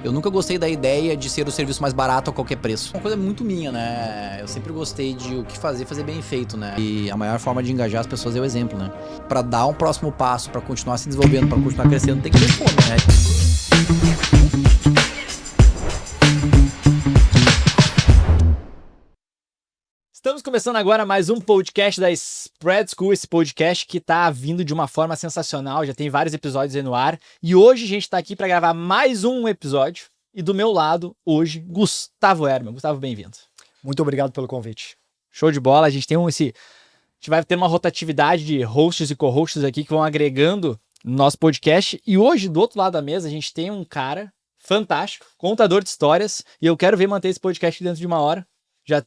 Eu nunca gostei da ideia de ser o serviço mais barato a qualquer preço. Uma coisa muito minha, né? Eu sempre gostei de o que fazer bem feito, né? E a maior forma de engajar as pessoas é o exemplo, né? Pra dar um próximo passo, pra continuar se desenvolvendo, pra continuar crescendo, tem que ter fome, né? Estamos começando agora mais um podcast da Spread School, esse podcast que tá vindo de uma forma sensacional, já tem vários episódios aí no ar, e hoje a gente tá aqui para gravar mais um episódio, e do meu lado, hoje, Gustavo Herman. Gustavo, bem-vindo. Muito obrigado pelo convite. Show de bola, a gente vai ter uma rotatividade de hosts e co-hosts aqui que vão agregando no nosso podcast, e hoje, do outro lado da mesa, a gente tem um cara fantástico, contador de histórias, e eu quero ver manter esse podcast dentro de uma hora. Já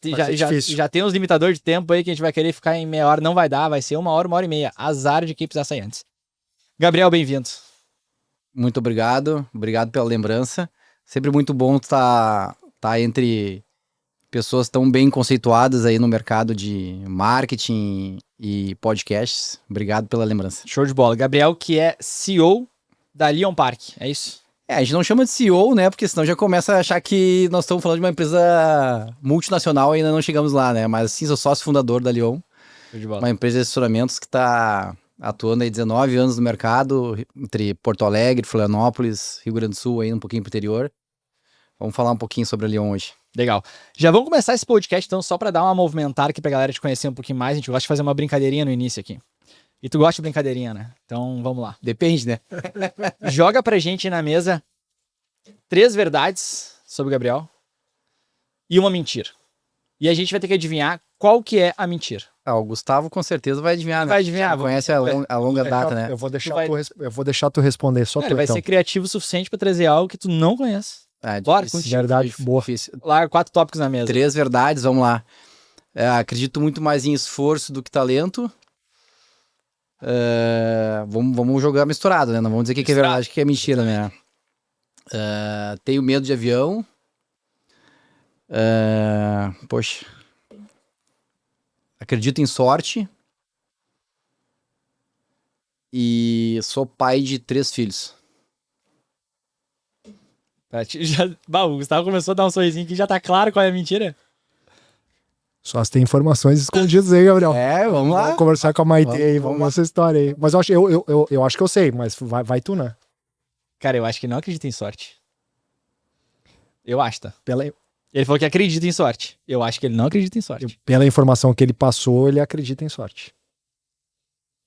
tem uns limitadores de tempo aí que a gente vai querer ficar em meia hora. Não vai dar, vai ser uma hora e meia. Azar de quem precisar sair antes. Gabriel, bem-vindo. Muito obrigado. Obrigado pela lembrança. Sempre muito bom estar entre pessoas tão bem conceituadas aí no mercado de marketing e podcasts. Obrigado pela lembrança. Show de bola. Gabriel, que é CEO da Leon Park, é isso? A gente não chama de CEO, né? Porque senão já começa a achar que nós estamos falando de uma empresa multinacional e ainda não chegamos lá, né? Mas sim, sou sócio fundador da Leon. Show de bola. Uma empresa de assessoramentos que está atuando aí 19 anos no mercado, entre Porto Alegre, Florianópolis, Rio Grande do Sul, aí um pouquinho pro interior. Vamos falar um pouquinho sobre a Leon hoje. Legal. Já vamos começar esse podcast, então, só para dar uma movimentada aqui pra galera te conhecer um pouquinho mais. A gente gosta de fazer uma brincadeirinha no início aqui. E tu gosta de brincadeirinha, né? Então, vamos lá. Depende, né? Joga pra gente na mesa 3 verdades sobre o Gabriel e uma mentira. E a gente vai ter que adivinhar qual que é a mentira. O Gustavo com certeza vai adivinhar, né? Vai adivinhar. Conhece a longa data, né? Eu vou deixar tu responder, só tu Ele vai então. ser criativo o suficiente pra trazer algo que tu não conhece. Bora, Difícil, contigo. Verdade, boa. Difícil. Larga 4 tópicos na mesa. 3 verdades, vamos lá. Acredito muito mais em esforço do que talento. Vamos jogar misturado, né? Não vamos dizer o que é verdade e o que é mentira, né? Tenho medo de avião. Poxa. Acredito em sorte. E sou pai de 3 filhos. O Gustavo começou a dar um sorrisinho que já tá claro qual é a mentira. Só se tem informações escondidas aí, Gabriel. Vamos lá. Vamos conversar com a Maite aí, vamos vamos ver essa história aí. Mas eu acho que eu sei, mas vai tu, né? Cara, eu acho que ele não acredita em sorte. Eu acho, tá? Ele falou que acredita em sorte. Eu acho que ele não acredita em sorte. Pela informação que ele passou, ele acredita em sorte.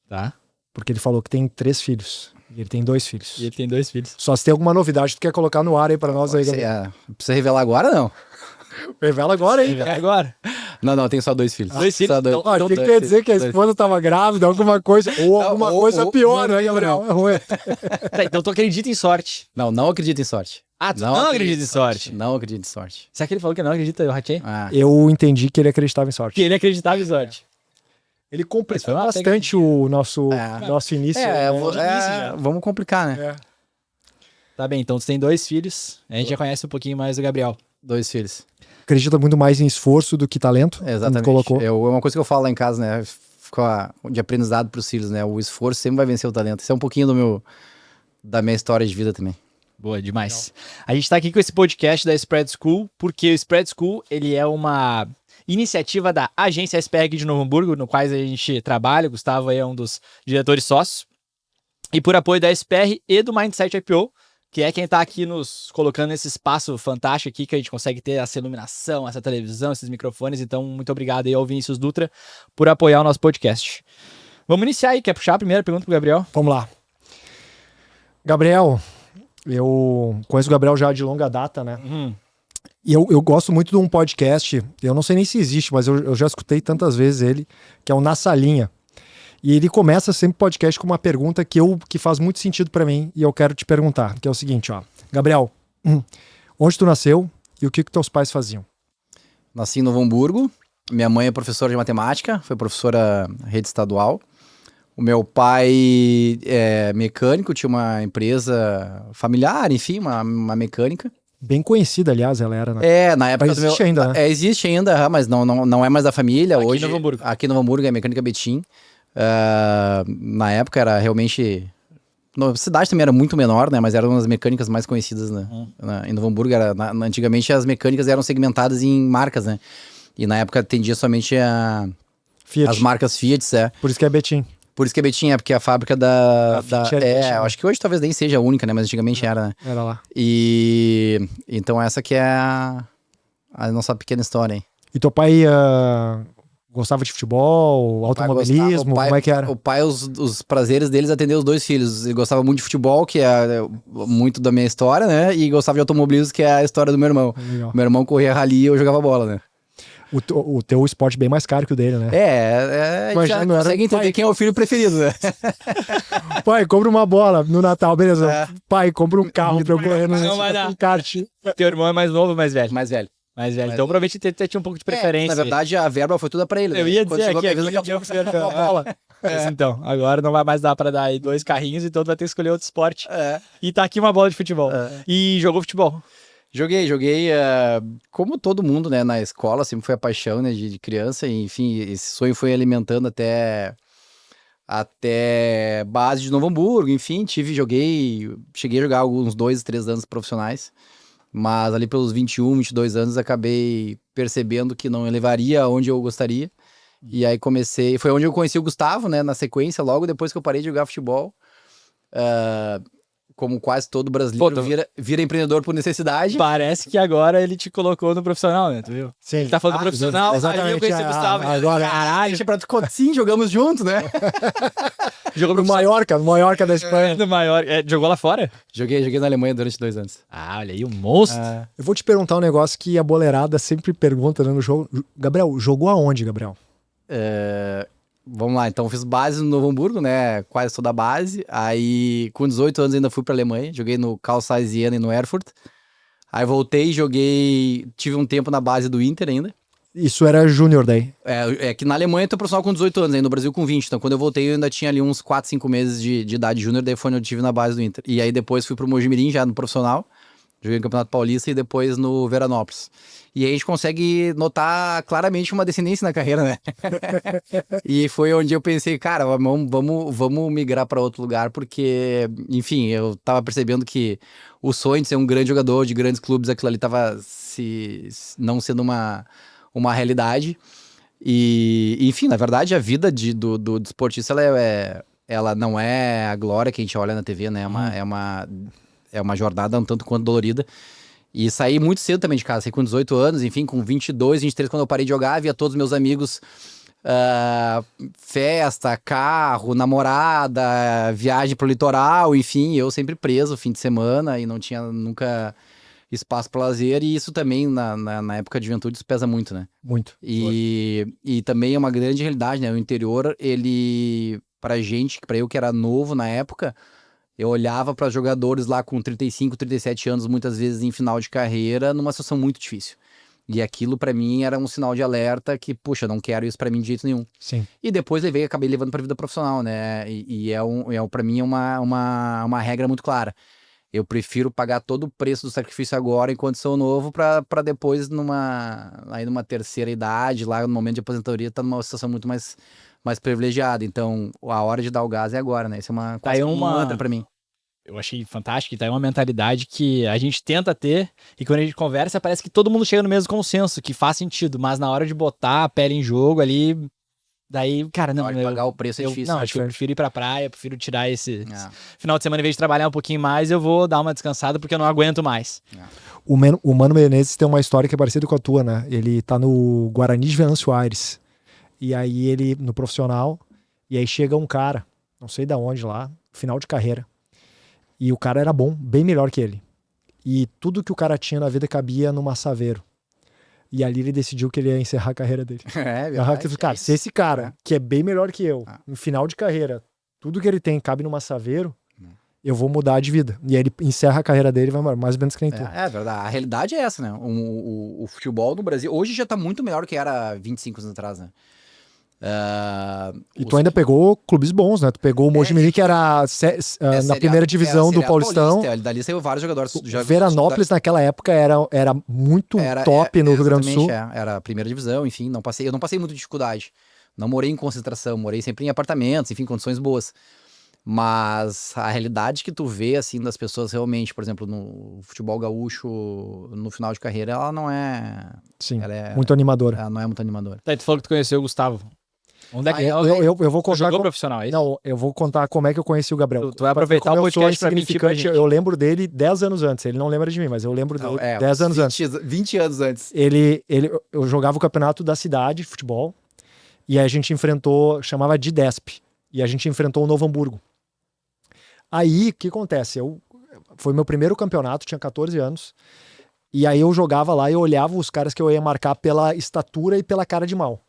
Tá? Porque ele falou que tem 3 filhos. E ele tem 2 filhos. E ele tem 2 filhos. Só se tem alguma novidade que tu quer colocar no ar aí pra nós aí, Gabriel. Precisa revelar agora, não? Revela agora, hein? Revela agora. Não, tenho só 2 filhos. 2 filhos? Só dois. Então, achei que quer dizer que a esposa tava grávida, alguma coisa, ou alguma coisa pior, né, Gabriel? É ruim. Tá, então tu acredita em sorte. Não acredito em sorte. Ah, tu não acredita em sorte. Não acredito em sorte. Será que ele falou que não acredita? Eu ratei? Eu entendi que ele acreditava em sorte. Que ele acreditava em sorte. Ele complicou bastante o nosso início. Vamos complicar, né? Tá bem, então tu tem 2 filhos. A gente já conhece um pouquinho mais do Gabriel. 2 filhos. Acredita muito mais em esforço do que talento. Exatamente. Colocou. É uma coisa que eu falo lá em casa, né? Fica de aprendizado pros filhos, né? O esforço sempre vai vencer o talento. Isso é um pouquinho da minha história de vida também. Boa, demais. A gente tá aqui com esse podcast da Spread School, porque o Spread School, ele é uma iniciativa da agência SPR de Novo Hamburgo, no qual a gente trabalha. O Gustavo aí é um dos diretores sócios. E por apoio da SPR e do Mindset IPO, que é quem tá aqui nos colocando nesse espaço fantástico aqui, que a gente consegue ter essa iluminação, essa televisão, esses microfones. Então, muito obrigado aí ao Vinícius Dutra por apoiar o nosso podcast. Vamos iniciar aí. Quer puxar a primeira pergunta pro Gabriel? Vamos lá. Gabriel, eu conheço o Gabriel já de longa data, né? E eu gosto muito de um podcast, eu não sei nem se existe, mas eu já escutei tantas vezes ele, que é o Na Salinha. E ele começa sempre o podcast com uma pergunta que faz muito sentido pra mim e eu quero te perguntar, que é o seguinte, ó. Gabriel, onde tu nasceu e o que teus pais faziam? Nasci em Novo Hamburgo. Minha mãe é professora de matemática, foi professora rede estadual. O meu pai é mecânico, tinha uma empresa familiar, enfim, uma mecânica. Bem conhecida, aliás, ela era, né? Na época mas existe ainda, né? Existe ainda, mas não é mais da família. Aqui hoje, em Novo Hamburgo. Aqui em Novo Hamburgo é a Mecânica Betim. Na época era realmente A cidade também era muito menor, né? Mas eram as mecânicas mais conhecidas, né? Em Novo Hamburgo, antigamente as mecânicas eram segmentadas em marcas, né? E na época atendia somente as marcas Fiat, Por isso que é Betim. Por isso que é Betim, porque a fábrica da eu acho que hoje talvez nem seja a única, né? Mas antigamente era, né? Era lá. E então essa que é a nossa pequena história, hein? E teu pai gostava de futebol, automobilismo, como é que era? O pai, os prazeres deles atender os 2 filhos. Ele gostava muito de futebol, que é muito da minha história, né? E gostava de automobilismo, que é a história do meu irmão. Legal. Meu irmão corria rally e eu jogava bola, né? O teu esporte bem mais caro que o dele, né? Mas já consegue entender quem é o filho preferido, né? Pai, compra uma bola no Natal, beleza. Pai, compra um carro pra eu correr no kart. Teu irmão é mais novo ou mais velho? Mais velho. Então provavelmente tinha um pouco de preferência. Na verdade, a verba foi toda pra ele. Eu ia dizer Então, agora não vai mais dar pra dar aí 2 carrinhos, então tu vai ter que escolher outro esporte. E tá aqui uma bola de futebol. E jogou futebol? Joguei, como todo mundo, né, na escola, sempre foi a paixão, né, de criança, e, enfim, esse sonho foi alimentando até base de Novo Hamburgo, enfim, cheguei a jogar uns 2, 3 anos profissionais, mas ali pelos 21, 22 anos acabei percebendo que não levaria aonde eu gostaria, e aí foi onde eu conheci o Gustavo, né, na sequência, logo depois que eu parei de jogar futebol. Como quase todo brasileiro, vira empreendedor por necessidade. Parece que agora ele te colocou no profissional, né? Tu viu? Sim. Ele tá falando do profissional, exatamente, aí eu conheci o Gustavo. Agora, caralho, sim, jogamos juntos, né? Jogou no Mallorca da Espanha. No Mallorca. Jogou lá fora? Joguei na Alemanha durante 2 anos. Olha aí, o monstro. Eu vou te perguntar um negócio que a boleirada sempre pergunta, né, no jogo. Gabriel, jogou aonde, Gabriel? Vamos lá, então fiz base no Novo Hamburgo, né? Quase toda a base. Aí, com 18 anos, ainda fui pra Alemanha. Joguei no Carl Zeiss Jena e no Erfurt. Aí voltei, tive um tempo na base do Inter ainda. Isso era júnior daí? É que na Alemanha eu tô profissional com 18 anos, aí no Brasil com 20. Então quando eu voltei eu ainda tinha ali uns 4, 5 meses de idade júnior, daí foi onde eu tive na base do Inter. E aí depois fui pro Mojimirim já no profissional. Joguei no Campeonato Paulista e depois no Veranópolis. E aí a gente consegue notar claramente uma descendência na carreira, né? E foi onde eu pensei, cara, vamos migrar para outro lugar, porque, enfim, eu tava percebendo que o sonho de ser um grande jogador de grandes clubes, aquilo ali tava não sendo uma realidade. E, enfim, na verdade, a vida do desportista, ela não é a glória que a gente olha na TV, né? É uma jornada um tanto quanto dolorida. E saí muito cedo também de casa, saí com 18 anos, enfim, com 22, 23, quando eu parei de jogar, via todos os meus amigos, festa, carro, namorada, viagem pro litoral, enfim, eu sempre preso fim de semana e não tinha nunca espaço para lazer, e isso também, na época de juventude, isso pesa muito, né? Muito. E também é uma grande realidade, né? O interior, pra eu que era novo na época, eu olhava para jogadores lá com 35, 37 anos, muitas vezes em final de carreira, numa situação muito difícil. E aquilo para mim era um sinal de alerta que, puxa, não quero isso para mim de jeito nenhum. Sim. E depois acabei levando para vida profissional, né? E para mim é uma regra muito clara. Eu prefiro pagar todo o preço do sacrifício agora enquanto sou novo para depois numa terceira idade, lá no momento de aposentadoria, estar numa situação muito mais privilegiada. Então, a hora de dar o gás é agora, né? Isso é quase uma mantra pra mim. Eu achei fantástico, e tá aí uma mentalidade que a gente tenta ter, e quando a gente conversa, parece que todo mundo chega no mesmo consenso, que faz sentido, mas na hora de botar a pele em jogo ali, daí, cara, não... pagar o preço é difícil. Não, eu prefiro ir pra praia, prefiro tirar esse final de semana, em vez de trabalhar um pouquinho mais, eu vou dar uma descansada, porque eu não aguento mais. O Mano Menezes tem uma história que é parecida com a tua, né? Ele tá no Guarani de Venâncio Aires. E aí ele, no profissional, e aí chega um cara, não sei de onde lá, final de carreira. E o cara era bom, bem melhor que ele. E tudo que o cara tinha na vida cabia no Massaveiro. E ali ele decidiu que ele ia encerrar a carreira dele. Verdade. Cara, se esse cara, que é bem melhor que eu, no final de carreira, tudo que ele tem cabe no Massaveiro, eu vou mudar de vida. E aí ele encerra a carreira dele e vai embora, mais ou menos que nem tu. É verdade. A realidade é essa, né? O futebol no Brasil, hoje já tá muito melhor do que era 25 anos atrás, né? E tu ainda pegou clubes bons, né? Tu pegou o Mojimirim, que era na primeira divisão do Paulistão. Dali saiu vários jogadores. Veranópolis naquela época era muito top no Rio Grande do Sul. Era a primeira divisão, enfim. Eu não passei muita dificuldade. Não morei em concentração, morei sempre em apartamentos, enfim, condições boas. Mas a realidade que tu vê, assim, das pessoas realmente, por exemplo, no futebol gaúcho, no final de carreira, ela não é... Sim, Ela é, muito animadora. ela não é muito animadora. Tá, tu falou que tu conheceu o Gustavo. Onde é que Eu vou tu contar. jogou profissional, é isso? Não, eu vou contar como é que eu conheci o Gabriel. Tu vai aproveitar o podcast pra mentir pra gente. Eu lembro dele 10 anos antes. Ele não lembra de mim, mas eu lembro dele 10 anos antes. 20 anos antes. Eu jogava o campeonato da cidade de futebol e aí a gente enfrentou, chamava de Desp, e a gente enfrentou o Novo Hamburgo. Aí, o que acontece? Foi meu primeiro campeonato, tinha 14 anos, e aí eu jogava lá e eu olhava os caras que eu ia marcar pela estatura e pela cara de mal.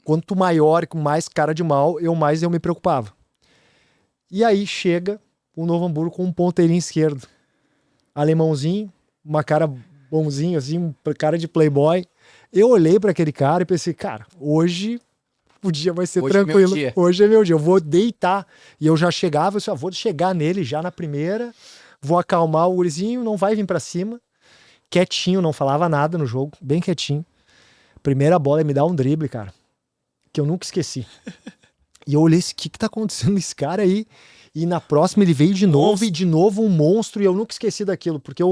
Quanto maior e com mais cara de mal, mais eu me preocupava. E aí chega o Novo Hamburgo com um ponteirinho esquerdo. Alemãozinho, uma cara bonzinho, assim, cara de playboy. Eu olhei para aquele cara e pensei, cara, hoje o dia vai ser tranquilo. Hoje é meu dia, eu vou deitar. E eu já chegava, eu disse, vou chegar nele já na primeira, vou acalmar o gurizinho, não vai vir para cima. Quietinho, não falava nada no jogo, bem quietinho. Primeira bola, ele me dá um drible, cara, que eu nunca esqueci. E eu olhei, o que tá acontecendo nesse cara aí? E na próxima ele veio de novo, e de novo um monstro, e eu nunca esqueci daquilo, porque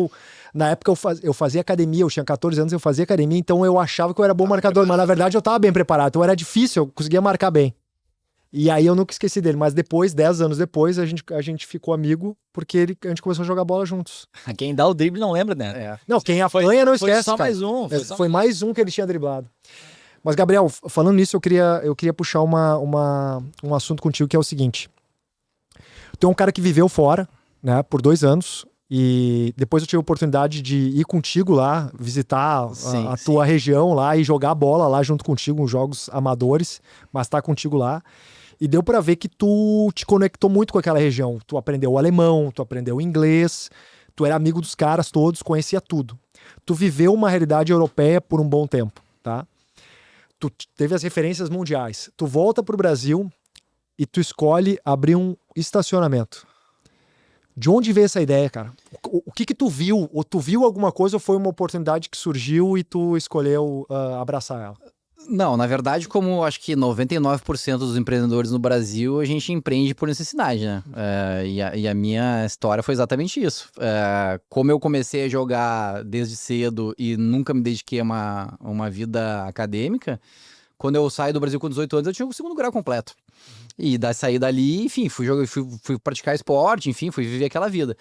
na época eu fazia academia, eu tinha 14 anos, eu fazia academia, então eu achava que eu era bom marcador, mas na verdade eu tava bem preparado, então era difícil, eu conseguia marcar bem. E aí eu nunca esqueci dele, mas depois, 10 anos depois, a gente ficou amigo, porque a gente começou a jogar bola juntos. Quem dá o drible não lembra, né? Não, quem apanha não esquece, Foi só cara. mais um. Foi mais um que ele tinha driblado. Mas, Gabriel, falando nisso, eu queria puxar um assunto contigo, que é o seguinte. Tu é um cara que viveu fora, né, por 2 anos, e depois eu tive a oportunidade de ir contigo lá, visitar a tua região lá e jogar bola lá junto contigo, uns jogos amadores, mas tá contigo lá. E deu pra ver que tu te conectou muito com aquela região. Tu aprendeu alemão, tu aprendeu inglês, tu era amigo dos caras todos, conhecia tudo. Tu viveu uma realidade europeia por um bom tempo, tá? Tu teve as referências mundiais. Tu volta pro Brasil e tu escolhe abrir um estacionamento. De onde veio essa ideia, cara? O que tu viu? Ou tu viu alguma coisa ou foi uma oportunidade que surgiu e tu escolheu abraçar ela? Não, na verdade, como acho que 99% dos empreendedores no Brasil, a gente empreende por necessidade, né? E a minha história foi exatamente isso. Como eu comecei a jogar desde cedo e nunca me dediquei a uma vida acadêmica, quando eu saí do Brasil com 18 anos, eu tinha o 2º grau completo. E saí dali, enfim, fui praticar esporte, enfim, fui viver aquela vida.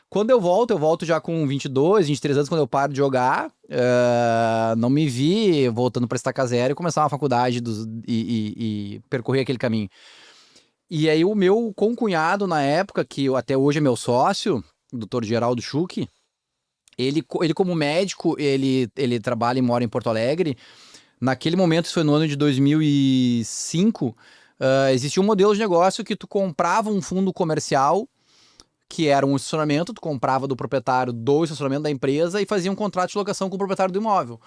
Quando eu volto já com 22, 23 anos, quando eu paro de jogar, não me vi voltando para estaca zero e começar uma faculdade e percorrer aquele caminho. E aí o meu concunhado na época, que até hoje é meu sócio, o Dr. Geraldo Schuch, ele como médico, ele trabalha e mora em Porto Alegre. Naquele momento, isso foi no ano de 2005, existia um modelo de negócio que tu comprava um fundo comercial, que era um estacionamento, tu comprava do proprietário do estacionamento da empresa e fazia um contrato de locação com o proprietário do imóvel.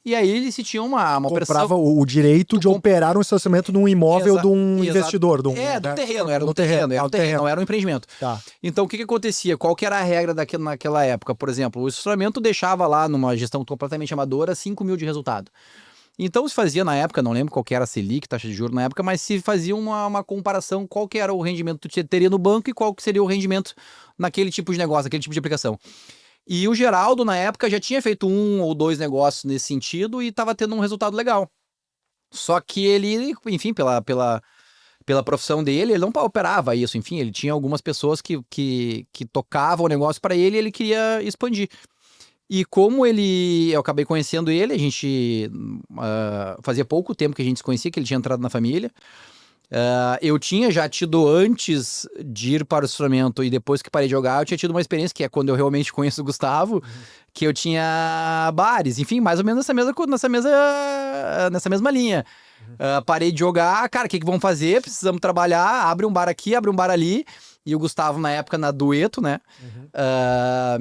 E aí ele se tinha uma operação... Comprava o direito de operar um estacionamento de um imóvel de um investidor. Do terreno, era no terreno, não era um empreendimento. Tá. Então o que acontecia? Qual que era a regra naquela época? Por exemplo, o estacionamento deixava lá, numa gestão completamente amadora, 5 mil de resultado. Então se fazia na época, não lembro qual que era a Selic, taxa de juros na época, mas se fazia uma comparação, qual que era o rendimento que tu teria no banco e qual que seria o rendimento naquele tipo de negócio, naquele tipo de aplicação. E o Geraldo, na época, já tinha feito 1 ou 2 negócios nesse sentido e estava tendo um resultado legal. Só que ele, enfim, pela profissão dele, ele não operava isso, enfim, ele tinha algumas pessoas que tocavam o negócio para ele e ele queria expandir. E como eu acabei conhecendo ele, a gente fazia pouco tempo que a gente se conhecia, que ele tinha entrado na família. Eu tinha já tido, antes de ir para o estacionamento e depois que parei de jogar, eu tinha tido uma experiência, que é quando eu realmente conheço o Gustavo, que eu tinha bares, enfim, mais ou menos nessa mesma linha. Parei de jogar, cara, o que vamos fazer? Precisamos trabalhar, abre um bar aqui, abre um bar ali. E o Gustavo, na época, na Dueto, né?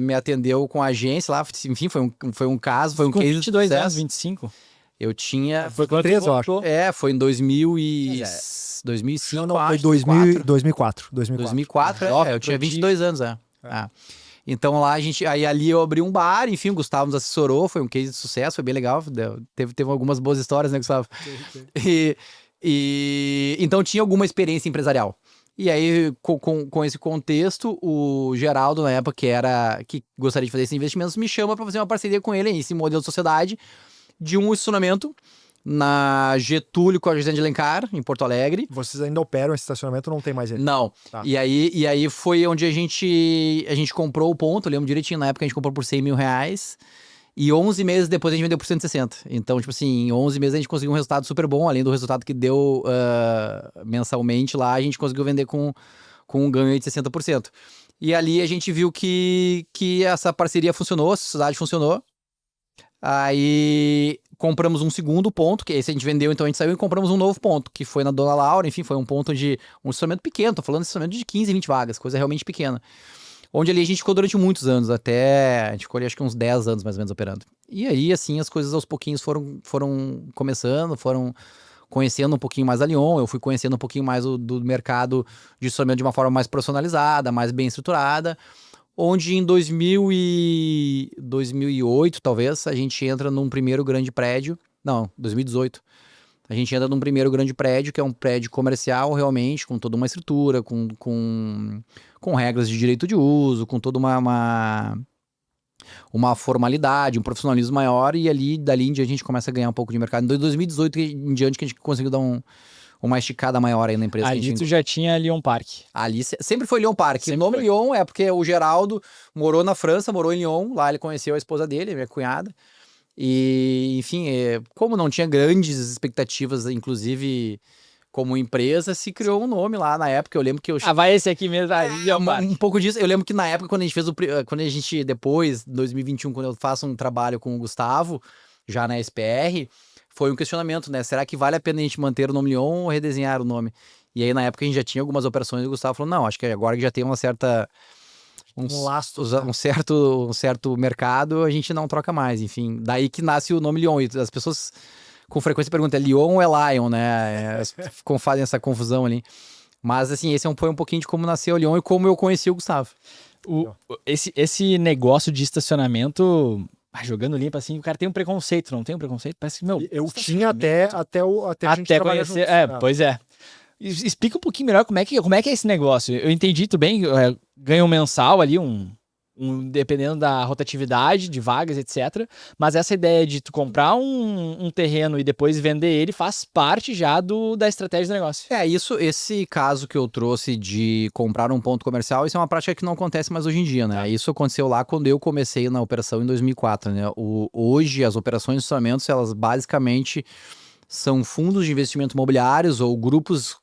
Me atendeu com a agência lá. Enfim, foi um caso, foi um case 22 de anos, 25. Eu tinha... Foi quando 13, eu acho. Foi em 2005, não, foi 2004. 2004, eu tinha 22 anos, Então lá ali eu abri um bar, enfim, o Gustavo nos assessorou, foi um case de sucesso, foi bem legal, teve algumas boas histórias, né, Gustavo? Então tinha alguma experiência empresarial. E aí, com esse contexto, o Geraldo, na época, que gostaria de fazer esses investimentos, me chama para fazer uma parceria com ele, esse modelo de sociedade, de um estacionamento na Getúlio com a José de Alencar, em Porto Alegre. Vocês ainda operam esse estacionamento ou não tem mais ele? Não. Tá. E aí foi onde a gente comprou o ponto, eu lembro direitinho, na época a gente comprou por 100 mil reais. E 11 meses depois a gente vendeu por 160. Então, tipo assim, em 11 meses a gente conseguiu um resultado super bom. Além do resultado que deu mensalmente lá, a gente conseguiu vender com um ganho de 60%. E ali a gente viu que essa parceria funcionou, a sociedade funcionou. Aí compramos um segundo ponto, que esse a gente vendeu, então a gente saiu e compramos um novo ponto, que foi na Dona Laura. Enfim, foi um ponto de um estacionamento pequeno. Tô falando de estacionamento de 15, 20 vagas, coisa realmente pequena. Onde ali a gente ficou durante muitos anos, a gente ficou ali acho que uns 10 anos mais ou menos operando. E aí, assim, as coisas aos pouquinhos foram começando, foram conhecendo um pouquinho mais a Lyon, eu fui conhecendo um pouquinho mais do mercado de estacionamento de uma forma mais profissionalizada, mais bem estruturada, onde em 2008, talvez, a gente entra num primeiro grande prédio, não, 2018, a gente entra num primeiro grande prédio, que é um prédio comercial realmente, com toda uma estrutura, com regras de direito de uso, com toda uma formalidade, um profissionalismo maior, e dali em diante a gente começa a ganhar um pouco de mercado. Em 2018 em diante que a gente conseguiu dar uma esticada maior aí na empresa. Ali tu já tinha Lyon Park. Ali sempre foi Lyon Park. O nome Lyon é porque o Geraldo morou na França, morou em Lyon, lá ele conheceu a esposa dele, minha cunhada. E, enfim, como não tinha grandes expectativas, inclusive como empresa, se criou um nome lá na época. Eu lembro que vai esse aqui mesmo, um pouco disso. Eu lembro que na época, quando a gente depois, 2021, quando eu faço um trabalho com o Gustavo, já na SPR, foi um questionamento, né? Será que vale a pena a gente manter o nome Lyon ou redesenhar o nome? E aí, na época, a gente já tinha algumas operações e o Gustavo falou, não, acho que agora que já tem uma certa... um certo mercado, a gente não troca mais, enfim. Daí que nasce o nome Lyon. E as pessoas com frequência perguntam, é Lyon ou é Lion, né? Fazem essa confusão ali. Mas, assim, esse foi um pouquinho de como nasceu o Lyon e como eu conheci o Gustavo. Esse negócio de estacionamento, jogando limpo assim, o cara tem um preconceito, não tem um preconceito? Parece que, eu tinha até a gente trabalhar juntos. Pois é. Explica um pouquinho melhor como é que é esse negócio. Eu entendi, tudo bem, ganha um mensal ali, dependendo da rotatividade de vagas, etc. Mas essa ideia de tu comprar um terreno e depois vender ele faz parte já da estratégia do negócio. Esse caso que eu trouxe de comprar um ponto comercial, isso é uma prática que não acontece mais hoje em dia, né? Isso aconteceu lá quando eu comecei na operação em 2004, né? Hoje, as operações de estacionamentos, elas basicamente são fundos de investimento imobiliários ou grupos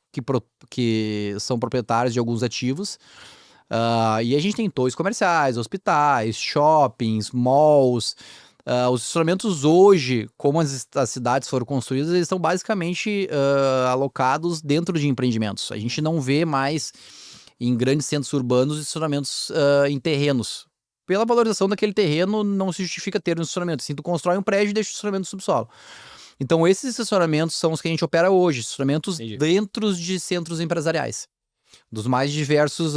que são proprietários de alguns ativos. E a gente tem torres comerciais, hospitais, shoppings, malls. Os estacionamentos hoje, como as cidades foram construídas, eles estão basicamente alocados dentro de empreendimentos. A gente não vê mais em grandes centros urbanos estacionamentos em terrenos. Pela valorização daquele terreno, não se justifica ter um estacionamento. Assim, tu constrói um prédio e deixa o estacionamento no subsolo. Então, esses estacionamentos são os que a gente opera hoje, estacionamentos dentro de centros empresariais, dos mais diversas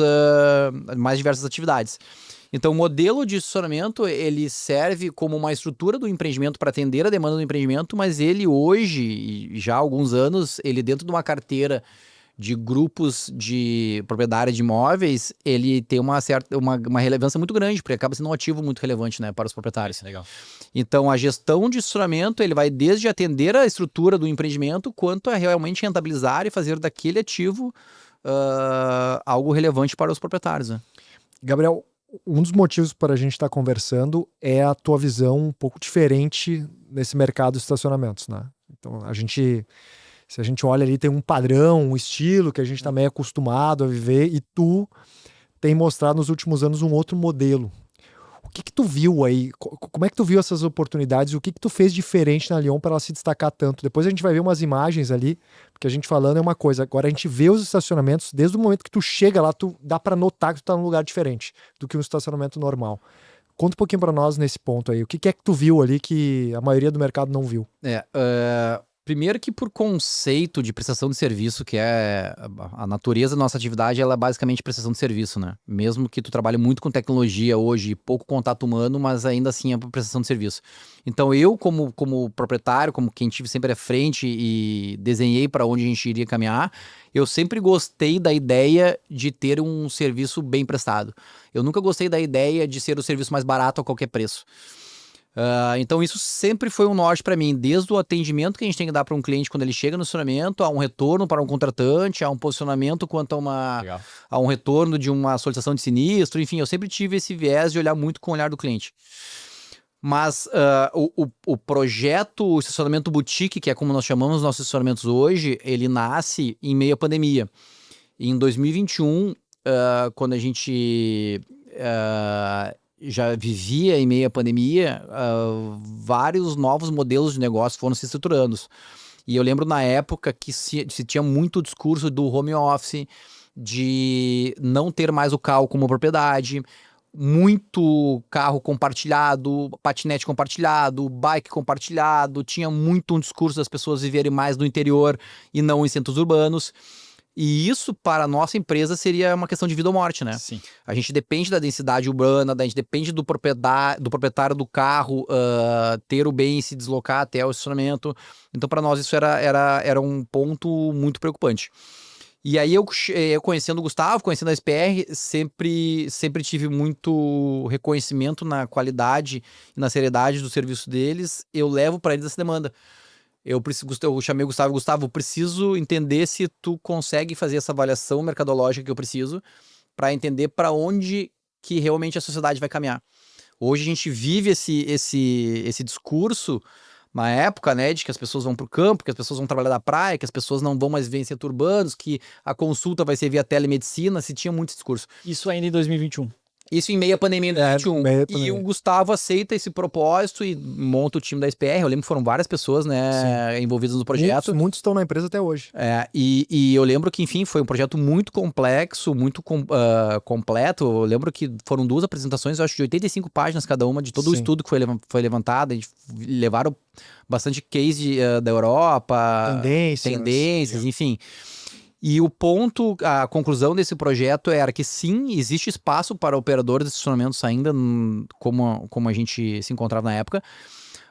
atividades. Então, o modelo de estacionamento, ele serve como uma estrutura do empreendimento para atender a demanda do empreendimento, mas ele hoje, e já há alguns anos, ele dentro de uma carteira de grupos de propriedade de imóveis, ele tem uma relevância muito grande, porque acaba sendo um ativo muito relevante, né, para os proprietários. Legal. Então, a gestão de estacionamento, ele vai desde atender a estrutura do empreendimento, quanto a realmente rentabilizar e fazer daquele ativo algo relevante para os proprietários, né? Gabriel, um dos motivos para a gente estar conversando é a tua visão um pouco diferente nesse mercado de estacionamentos, né? Então, se a gente olha ali, tem um padrão, um estilo que a gente também é acostumado a viver, e tu tem mostrado nos últimos anos um outro modelo. O que tu viu aí? Como é que tu viu essas oportunidades? O que tu fez diferente na Lyon para ela se destacar tanto? Depois a gente vai ver umas imagens ali, porque a gente falando é uma coisa. Agora a gente vê os estacionamentos, desde o momento que tu chega lá, dá para notar que tu tá num lugar diferente do que um estacionamento normal. Conta um pouquinho para nós nesse ponto aí. O que é que tu viu ali que a maioria do mercado não viu? Primeiro que por conceito de prestação de serviço, que é a natureza da nossa atividade, ela é basicamente prestação de serviço, né? Mesmo que tu trabalhe muito com tecnologia hoje e pouco contato humano, mas ainda assim é prestação de serviço. Então eu, como proprietário, como quem tive sempre à frente e desenhei para onde a gente iria caminhar, eu sempre gostei da ideia de ter um serviço bem prestado. Eu nunca gostei da ideia de ser o serviço mais barato a qualquer preço. Então isso sempre foi um norte para mim, desde o atendimento que a gente tem que dar para um cliente quando ele chega no estacionamento, a um retorno para um contratante, a um posicionamento quanto a um retorno de uma solicitação de sinistro, enfim, eu sempre tive esse viés de olhar muito com o olhar do cliente. Mas o projeto, o estacionamento boutique, que é como nós chamamos os nossos estacionamentos hoje, ele nasce em meio à pandemia. Em 2021, quando a gente já vivia em meio à pandemia, vários novos modelos de negócio foram se estruturando. E eu lembro na época que se tinha muito discurso do home office, de não ter mais o carro como propriedade, muito carro compartilhado, patinete compartilhado, bike compartilhado, tinha muito um discurso das pessoas viverem mais no interior e não em centros urbanos. E isso, para a nossa empresa, seria uma questão de vida ou morte, né? Sim. A gente depende da densidade urbana, a gente depende do proprietário do carro ter o bem e se deslocar até o estacionamento. Então, para nós, isso era um ponto muito preocupante. E aí, eu conhecendo o Gustavo, conhecendo a SPR, sempre tive muito reconhecimento na qualidade e na seriedade do serviço deles. Eu levo para eles essa demanda. Eu chamei o Gustavo, preciso entender se tu consegue fazer essa avaliação mercadológica que eu preciso para entender para onde que realmente a sociedade vai caminhar. Hoje a gente vive esse discurso na época, né, de que as pessoas vão para o campo, que as pessoas vão trabalhar da praia, que as pessoas não vão mais viver em centros urbanos, que a consulta vai ser via telemedicina, se tinha muito discurso. Isso ainda em 2021. Isso em meio à pandemia de 2021. E o Gustavo aceita esse propósito e monta o time da SPR. Eu lembro que foram várias pessoas, né, envolvidas no projeto. Muitos estão na empresa até hoje. E eu lembro que, enfim, foi um projeto muito complexo, muito completo. Eu lembro que foram 2 apresentações, eu acho, de 85 páginas cada uma, de todo o estudo que foi levantado. A gente levaram bastante case da Europa, tendências, enfim. E a conclusão desse projeto era que sim, existe espaço para operadores de estacionamentos ainda, como a gente se encontrava na época,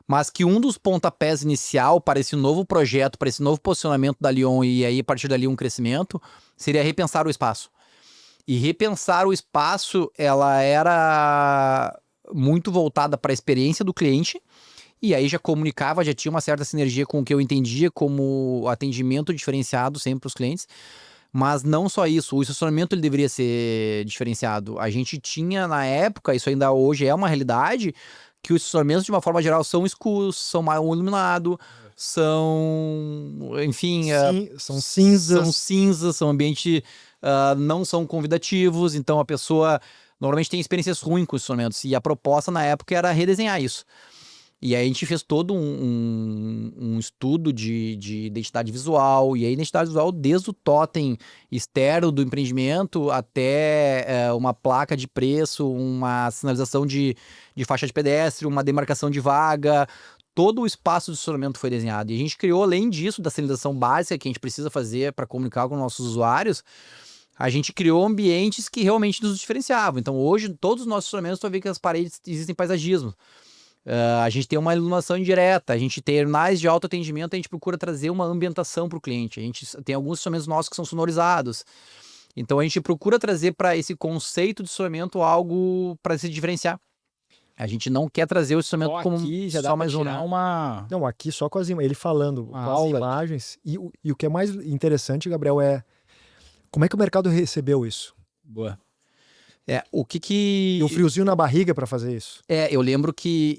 mas que um dos pontapés inicial para esse novo projeto, para esse novo posicionamento da Lyon e aí a partir dali um crescimento, seria repensar o espaço. E repensar o espaço, ela era muito voltada para a experiência do cliente, e aí já comunicava, já tinha uma certa sinergia com o que eu entendia como atendimento diferenciado sempre para os clientes. Mas não só isso, o estacionamento ele deveria ser diferenciado. A gente tinha na época, isso ainda hoje é uma realidade, que os estacionamentos de uma forma geral são escuros, são mal iluminados, são, enfim... são cinzas. São cinzas, são ambientes não são convidativos, então a pessoa normalmente tem experiências ruins com os estacionamentos. E a proposta na época era redesenhar isso. E aí a gente fez todo um estudo de identidade visual, e aí identidade visual desde o totem externo do empreendimento até uma placa de preço, uma sinalização de faixa de pedestre, uma demarcação de vaga, todo o espaço de estacionamento foi desenhado. E a gente criou, além disso, da sinalização básica que a gente precisa fazer para comunicar com nossos usuários, a gente criou ambientes que realmente nos diferenciavam. Então hoje, todos os nossos estacionamentos, tu vai ver que as paredes existem paisagismo. A gente tem uma iluminação indireta, a gente tem terminais de autoatendimento, a gente procura trazer uma ambientação para o cliente. A gente tem alguns estacionamentos nossos que são sonorizados. Então a gente procura trazer para esse conceito de estacionamento algo para se diferenciar. A gente não quer trazer o estacionamento como só mais um. Não, aqui só com ele falando, com as imagens. E o que é mais interessante, Gabriel, é como é que o mercado recebeu isso? Boa. O que e o friozinho na barriga para fazer isso. Eu lembro que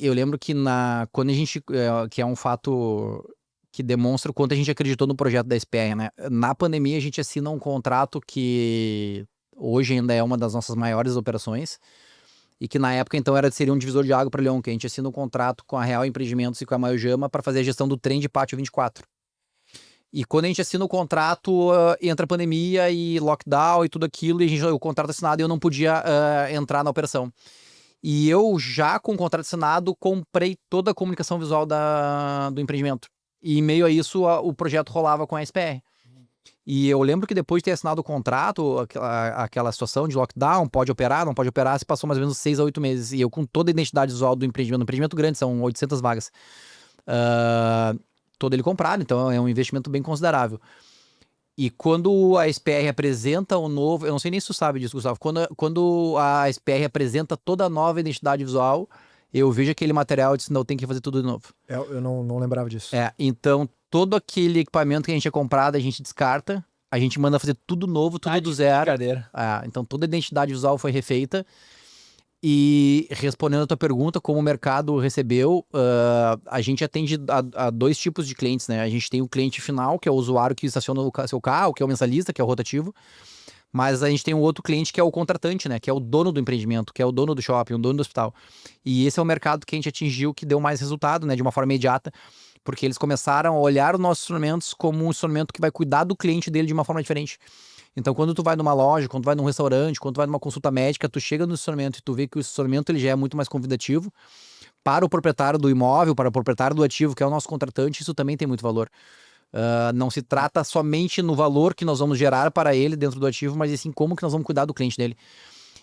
quando a gente, que é um fato que demonstra o quanto a gente acreditou no projeto da SPR, né? Na pandemia a gente assina um contrato que hoje ainda é uma das nossas maiores operações e que na época então seria um divisor de água para Lyon, que a gente assina um contrato com a Real Empreendimentos e com a Maiojama para fazer a gestão do trem de Pátio 24. E quando a gente assina o contrato, entra a pandemia e lockdown e tudo aquilo, e o contrato assinado eu não podia entrar na operação. E eu já com o contrato assinado comprei toda a comunicação visual do empreendimento. E em meio a isso, o projeto rolava com a SPR. E eu lembro que depois de ter assinado o contrato, aquela situação de lockdown, pode operar, não pode operar, se passou mais ou menos 6 a 8 meses. E eu com toda a identidade visual do empreendimento, um empreendimento grande, são 800 vagas. Todo ele comprado, então é um investimento bem considerável. E quando a SPR apresenta o novo... Eu não sei nem se tu sabe disso, Gustavo. Quando a SPR apresenta toda a nova identidade visual, eu vejo aquele material e disse, não, tem que fazer tudo de novo. Eu não lembrava disso. Então todo aquele equipamento que a gente tinha comprado, a gente descarta, a gente manda fazer tudo novo, tudo do zero. Então toda a identidade visual foi refeita. E respondendo a tua pergunta, como o mercado recebeu, a gente atende a 2 tipos de clientes, né? A gente tem o cliente final, que é o usuário que estaciona o seu carro, que é o mensalista, que é o rotativo. Mas a gente tem um outro cliente que é o contratante, né? Que é o dono do empreendimento, que é o dono do shopping, o dono do hospital. E esse é o mercado que a gente atingiu, que deu mais resultado, né? De uma forma imediata, porque eles começaram a olhar os nossos instrumentos como um instrumento que vai cuidar do cliente dele de uma forma diferente. Então, quando tu vai numa loja, quando tu vai num restaurante, quando tu vai numa consulta médica, tu chega no instrumento e tu vê que o instrumento ele já é muito mais convidativo para o proprietário do imóvel, para o proprietário do ativo, que é o nosso contratante, isso também tem muito valor. Não se trata somente no valor que nós vamos gerar para ele dentro do ativo, mas assim como que nós vamos cuidar do cliente dele.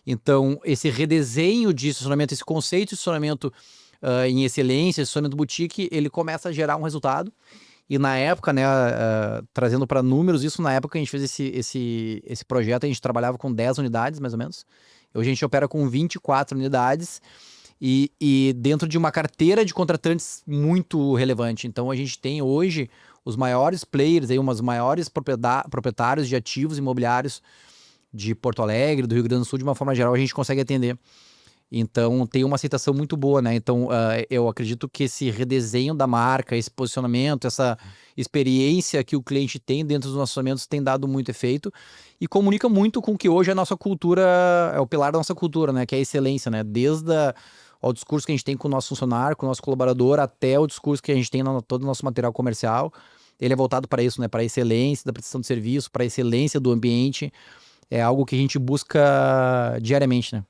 Então, esse redesenho de estacionamento, esse conceito de estacionamento em excelência, estacionamento boutique, ele começa a gerar um resultado. E na época, né, trazendo para números, isso na época que a gente fez esse projeto, a gente trabalhava com 10 unidades, mais ou menos. Hoje a gente opera com 24 unidades e dentro de uma carteira de contratantes muito relevante. Então a gente tem hoje os maiores players, os maiores proprietários de ativos imobiliários de Porto Alegre, do Rio Grande do Sul, de uma forma geral, a gente consegue atender. Então tem uma aceitação muito boa, né? Então eu acredito que esse redesenho da marca, esse posicionamento, essa experiência que o cliente tem dentro dos nossos orçamentos tem dado muito efeito e comunica muito com o que hoje é a nossa cultura, é o pilar da nossa cultura, né? Que é a excelência, né? Desde o discurso que a gente tem com o nosso funcionário, com o nosso colaborador, até o discurso que a gente tem no todo o nosso material comercial. Ele é voltado para isso, né? Para a excelência da prestação de serviço, para a excelência do ambiente. É algo que a gente busca diariamente, né?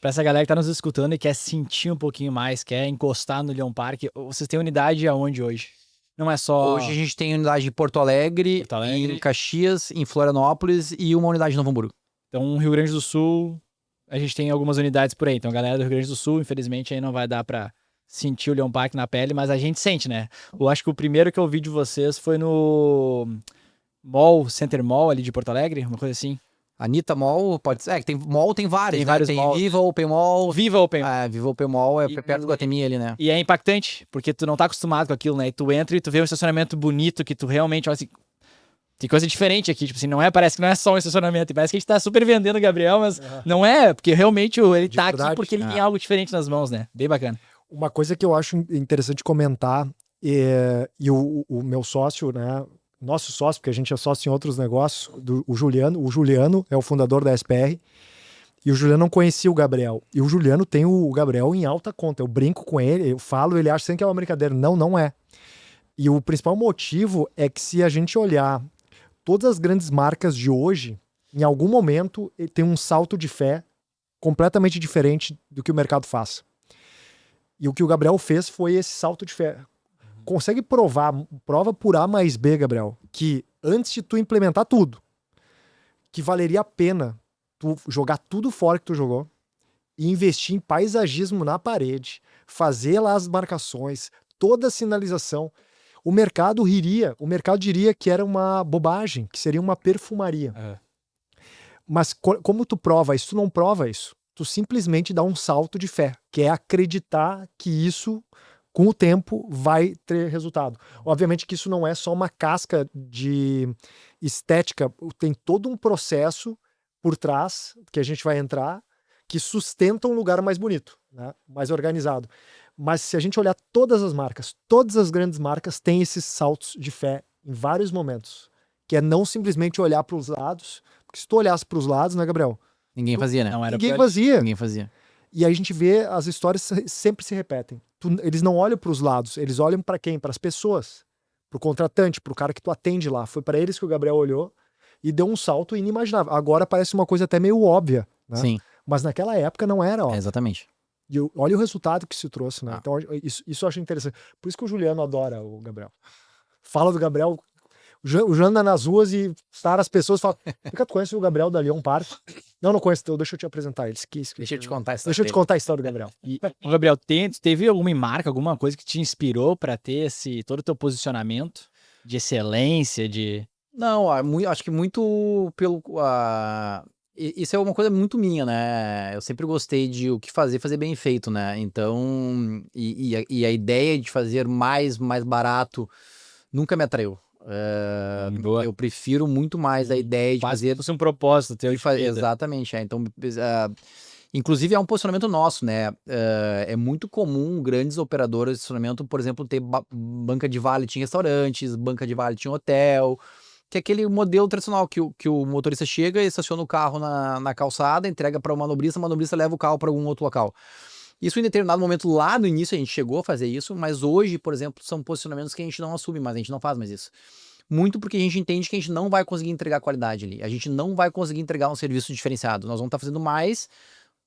Para essa galera que tá nos escutando e quer sentir um pouquinho mais, quer encostar no Leon Park, vocês têm unidade aonde hoje? Não é só... Hoje a gente tem unidade em Porto Alegre, em Caxias, em Florianópolis e uma unidade em Novo Hamburgo. Então, Rio Grande do Sul, a gente tem algumas unidades por aí. Então, a galera do Rio Grande do Sul, infelizmente, aí não vai dar para sentir o Leon Park na pele, mas a gente sente, né? Eu acho que o primeiro que eu vi de vocês foi no Center Mall ali de Porto Alegre, uma coisa assim. Anitta Mall, pode ser. Tem mall, tem vários. Tem vários tem malls. Viva Open Mall. Viva Open. Viva Open Mall é perto do Guatemi ali, né? E é impactante, porque tu não tá acostumado com aquilo, né? E tu entra e tu vê um estacionamento bonito, que tu realmente olha assim, tem coisa diferente aqui, tipo assim, parece que não é só um estacionamento, parece que a gente tá super vendendo o Gabriel, mas não é, porque realmente ele tá aqui porque ele tem algo diferente nas mãos, né? Bem bacana. Uma coisa que eu acho interessante comentar, e o meu sócio, né? Nosso sócio, porque a gente é sócio em outros negócios, o Juliano é o fundador da SPR, e o Juliano não conhecia o Gabriel. E o Juliano tem o Gabriel em alta conta. Eu brinco com ele, eu falo, ele acha sempre que é uma brincadeira. Não, não é. E o principal motivo é que se a gente olhar todas as grandes marcas de hoje, em algum momento ele tem um salto de fé completamente diferente do que o mercado faz. E o que o Gabriel fez foi esse salto de fé. Consegue prova por A mais B, Gabriel, que antes de tu implementar tudo, que valeria a pena tu jogar tudo fora que tu jogou e investir em paisagismo na parede, fazer lá as marcações, toda a sinalização, o mercado diria que era uma bobagem, que seria uma perfumaria. Mas como tu prova isso? Tu não prova isso. Tu simplesmente dá um salto de fé, que é acreditar que isso, com o tempo, vai ter resultado. Obviamente que isso não é só uma casca de estética, tem todo um processo por trás, que a gente vai entrar, que sustenta um lugar mais bonito, né? Mais organizado. Mas se a gente olhar todas as marcas, todas as grandes marcas têm esses saltos de fé em vários momentos, que é não simplesmente olhar para os lados, porque se tu olhasse para os lados, né, Gabriel? Ninguém fazia, né? Ninguém fazia. E aí a gente vê, as histórias sempre se repetem. Eles não olham para os lados, eles olham para quem? Para as pessoas, para o contratante, para o cara que tu atende lá. Foi para eles que o Gabriel olhou e deu um salto inimaginável. Agora parece uma coisa até meio óbvia, né? Sim. Mas naquela época não era óbvio. Exatamente. E olha o resultado que se trouxe, né? Então isso eu acho interessante. Por isso que o Juliano adora o Gabriel. fala do Gabriel. O Jean anda nas ruas e as pessoas falam: tu conhece o Gabriel da Leon Park? Não conheço, deixa eu te apresentar. Deixa eu te contar a história. Deixa eu te contar a história do Gabriel. O Gabriel, teve alguma marca, alguma coisa que te inspirou para ter todo o teu posicionamento de excelência, Não, acho que muito pelo... isso é uma coisa muito minha, né? Eu sempre gostei de o que fazer bem feito, né? Então, e a ideia de fazer mais barato nunca me atraiu. Eu prefiro muito mais a ideia de fazer... Fosse um propósito teu de vida. Exatamente, então... inclusive é um posicionamento nosso, né? É muito comum grandes operadoras de estacionamento, por exemplo, ter banca de valet em restaurantes, banca de valet em hotel, que é aquele modelo tradicional que o motorista chega e estaciona o carro na calçada, entrega para o manobrista leva o carro para algum outro local. Isso em determinado momento, lá no início, a gente chegou a fazer isso, mas hoje, por exemplo, são posicionamentos que a gente não assume mais, a gente não faz mais isso. Muito porque a gente entende que a gente não vai conseguir entregar qualidade ali, a gente não vai conseguir entregar um serviço diferenciado, nós vamos estar fazendo mais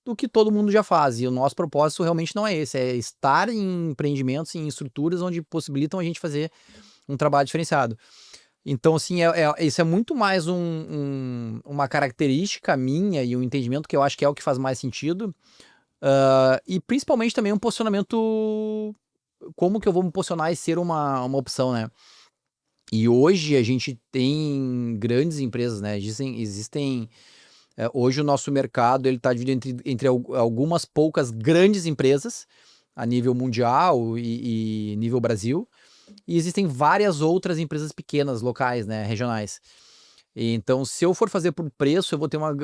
do que todo mundo já faz, e o nosso propósito realmente não é esse, é estar em empreendimentos, em estruturas onde possibilitam a gente fazer um trabalho diferenciado. Então, assim, isso é muito mais uma característica minha e um entendimento que eu acho que é o que faz mais sentido, e principalmente também um posicionamento, como que eu vou me posicionar e ser uma opção, né? E hoje a gente tem grandes empresas, né? Existem hoje o nosso mercado ele está dividido entre algumas poucas grandes empresas a nível mundial e nível Brasil, e existem várias outras empresas pequenas, locais, né, regionais. Então, se eu for fazer por preço, eu vou ter uma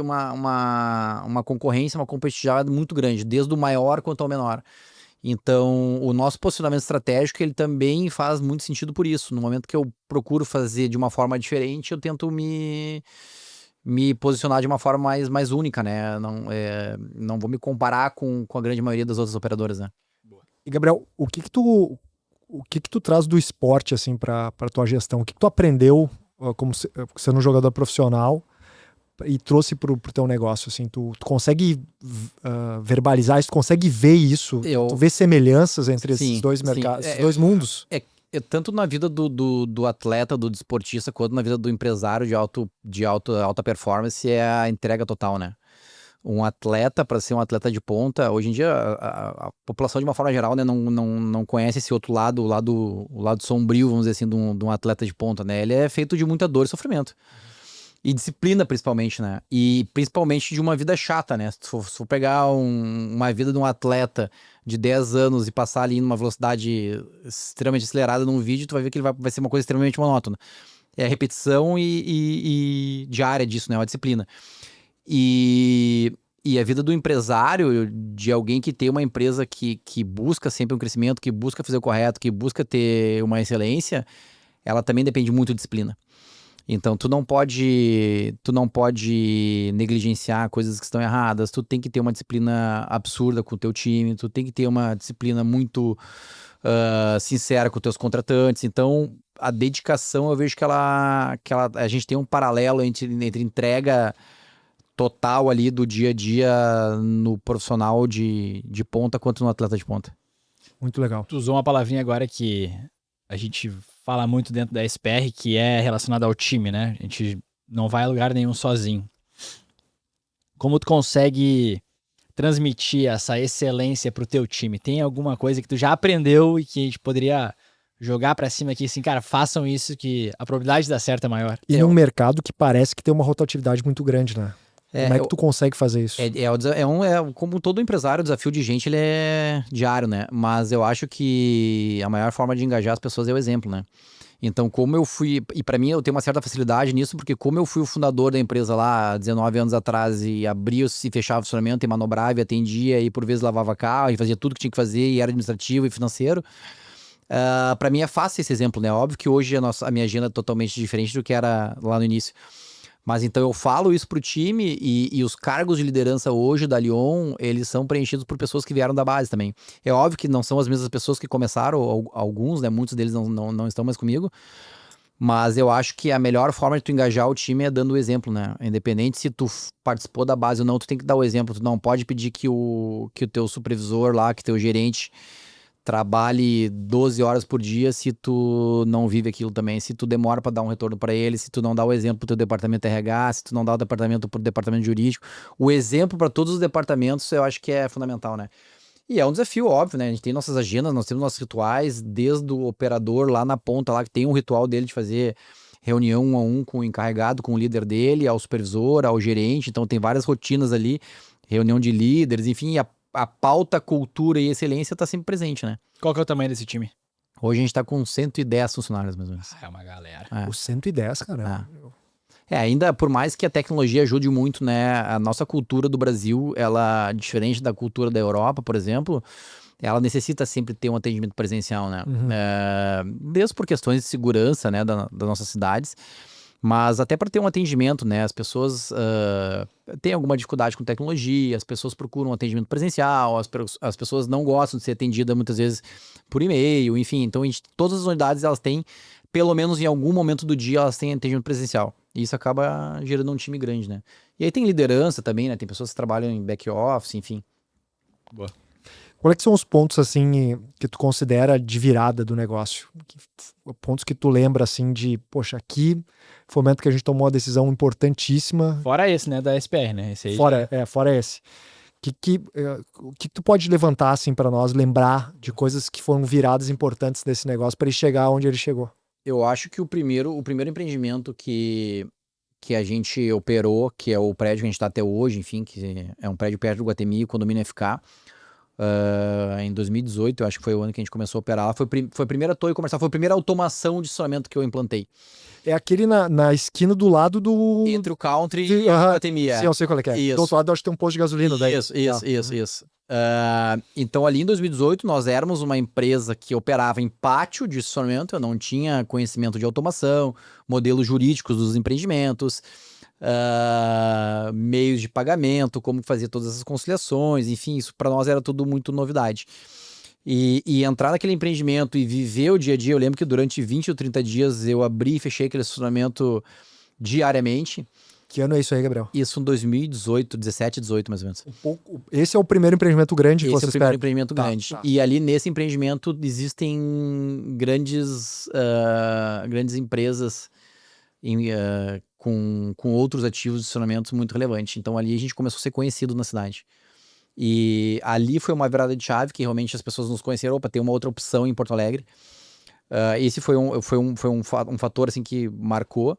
concorrência, uma competitividade muito grande, desde o maior quanto ao menor. Então, o nosso posicionamento estratégico, ele também faz muito sentido por isso. No momento que eu procuro fazer de uma forma diferente, eu tento me posicionar de uma forma mais única, né? Não vou me comparar com a grande maioria das outras operadoras, né? E, Gabriel, o que tu traz do esporte, assim, pra tua gestão? O que tu aprendeu como sendo um jogador profissional e trouxe pro teu negócio, assim? Tu consegue verbalizar isso? Tu consegue ver isso? Tu vê semelhanças entre esses dois mercados, esses dois mundos? Tanto na vida do atleta, do desportista, quanto na vida do empresário de alta performance, é a entrega total, né? Um atleta, para ser um atleta de ponta, hoje em dia a população de uma forma geral, né, não conhece esse outro lado, o lado sombrio, vamos dizer assim, de um atleta de ponta, né? Ele é feito de muita dor e sofrimento. E disciplina, principalmente, né? E principalmente de uma vida chata, né? Se for pegar uma vida de um atleta de 10 anos e passar ali numa velocidade extremamente acelerada num vídeo, tu vai ver que ele vai ser uma coisa extremamente monótona. É a repetição e diária disso, né? Uma disciplina. E a vida do empresário, de alguém que tem uma empresa que busca sempre um crescimento, que busca fazer o correto, que busca ter uma excelência, ela também depende muito de disciplina. Então, tu não pode negligenciar coisas que estão erradas, tu tem que ter uma disciplina absurda com o teu time, tu tem que ter uma disciplina muito sincera com os teus contratantes. Então, a dedicação, eu vejo que a gente tem um paralelo entre entrega total ali do dia a dia no profissional de ponta quanto no atleta de ponta. Muito legal. Tu usou uma palavrinha agora que a gente fala muito dentro da SPR, que é relacionada ao time, né? A gente não vai a lugar nenhum sozinho. Como tu consegue transmitir essa excelência pro teu time? Tem alguma coisa que tu já aprendeu e que a gente poderia jogar pra cima aqui, assim, cara, façam isso que a probabilidade de dar certo é maior? E num mercado que parece que tem uma rotatividade muito grande, né? Como é que tu consegue fazer isso? Como todo empresário, o desafio de gente ele é diário, né? Mas eu acho que a maior forma de engajar as pessoas é o exemplo, né? Então, como eu fui... E pra mim, eu tenho uma certa facilidade nisso, porque como eu fui o fundador da empresa lá há 19 anos atrás e abria e fechava o funcionamento e manobrava e atendia e por vezes lavava carro e fazia tudo que tinha que fazer e era administrativo e financeiro, pra mim é fácil esse exemplo, né? Óbvio que hoje a minha agenda é totalmente diferente do que era lá no início. Mas então eu falo isso pro time e os cargos de liderança hoje da Lyon, eles são preenchidos por pessoas que vieram da base também. É óbvio que não são as mesmas pessoas que começaram, alguns, né? Muitos deles não estão mais comigo. Mas eu acho que a melhor forma de tu engajar o time é dando o exemplo, né? Independente se tu participou da base ou não, tu tem que dar o exemplo. Tu não pode pedir que o teu supervisor lá, que o teu gerente trabalhe 12 horas por dia se tu não vive aquilo também, se tu demora para dar um retorno para ele, se tu não dá o exemplo pro teu departamento RH, se tu não dá o departamento pro departamento jurídico. O exemplo para todos os departamentos eu acho que é fundamental, né? E é um desafio, óbvio, né? A gente tem nossas agendas, nós temos nossos rituais, desde o operador lá na ponta, lá que tem um ritual dele de fazer reunião 1 a 1 com o encarregado, com o líder dele, ao supervisor, ao gerente. Então tem várias rotinas ali, reunião de líderes, enfim, a pauta, cultura e excelência está sempre presente, né? Qual que é o tamanho desse time? Hoje a gente está com 110 funcionários, mais ou menos. É uma galera. O 110, cara. Ainda por mais que a tecnologia ajude muito, né? A nossa cultura do Brasil, ela, diferente da cultura da Europa, por exemplo, ela necessita sempre ter um atendimento presencial, né? Mesmo por questões de segurança, né, das nossas cidades, mas até para ter um atendimento, né? As pessoas têm alguma dificuldade com tecnologia, as pessoas procuram um atendimento presencial, as pessoas não gostam de ser atendidas muitas vezes por e-mail, enfim. Então, todas as unidades, elas têm, pelo menos em algum momento do dia, elas têm atendimento presencial. E isso acaba gerando um time grande, né? E aí tem liderança também, né? Tem pessoas que trabalham em back office, enfim. Boa. Qual é que são os pontos, assim, que tu considera de virada do negócio? Pontos que tu lembra, assim, de, poxa, aqui foi o momento que a gente tomou uma decisão importantíssima. Fora esse, né, da SPR, né? Esse aí Fora esse. O que tu pode levantar, assim, para nós, lembrar de coisas que foram viradas importantes desse negócio para ele chegar onde ele chegou? Eu acho que o primeiro empreendimento que a gente operou, que é o prédio que a gente está até hoje, enfim, que é um prédio perto do Guatemi, o condomínio FK, em 2018, eu acho que foi o ano que a gente começou a operar. Foi a primeira torre comercial, foi a primeira automação de estacionamento que eu implantei. É aquele na esquina do lado do... Entre o Country e o Guatemi. Sim, eu sei qual é que é. Isso. Do outro lado, eu acho que tem um posto de gasolina daí. Isso. Então, ali em 2018, nós éramos uma empresa que operava em pátio de estacionamento, eu não tinha conhecimento de automação, modelos jurídicos dos empreendimentos, meios de pagamento, como fazer todas essas conciliações, enfim, isso para nós era tudo muito novidade. E entrar naquele empreendimento e viver o dia a dia, eu lembro que durante 20 ou 30 dias eu abri e fechei aquele estacionamento diariamente. Que ano é isso aí, Gabriel? Isso em 2018, 17, 18 mais ou menos. Esse é o primeiro empreendimento grande que Esse vocês é o primeiro pegam? empreendimento grande. Tá. E ali nesse empreendimento existem grandes empresas com outros ativos de estacionamentos muito relevantes. Então ali a gente começou a ser conhecido na cidade. E ali foi uma virada de chave que realmente as pessoas nos conheceram. Opa, tem uma outra opção em Porto Alegre. Esse foi um fator assim, que marcou.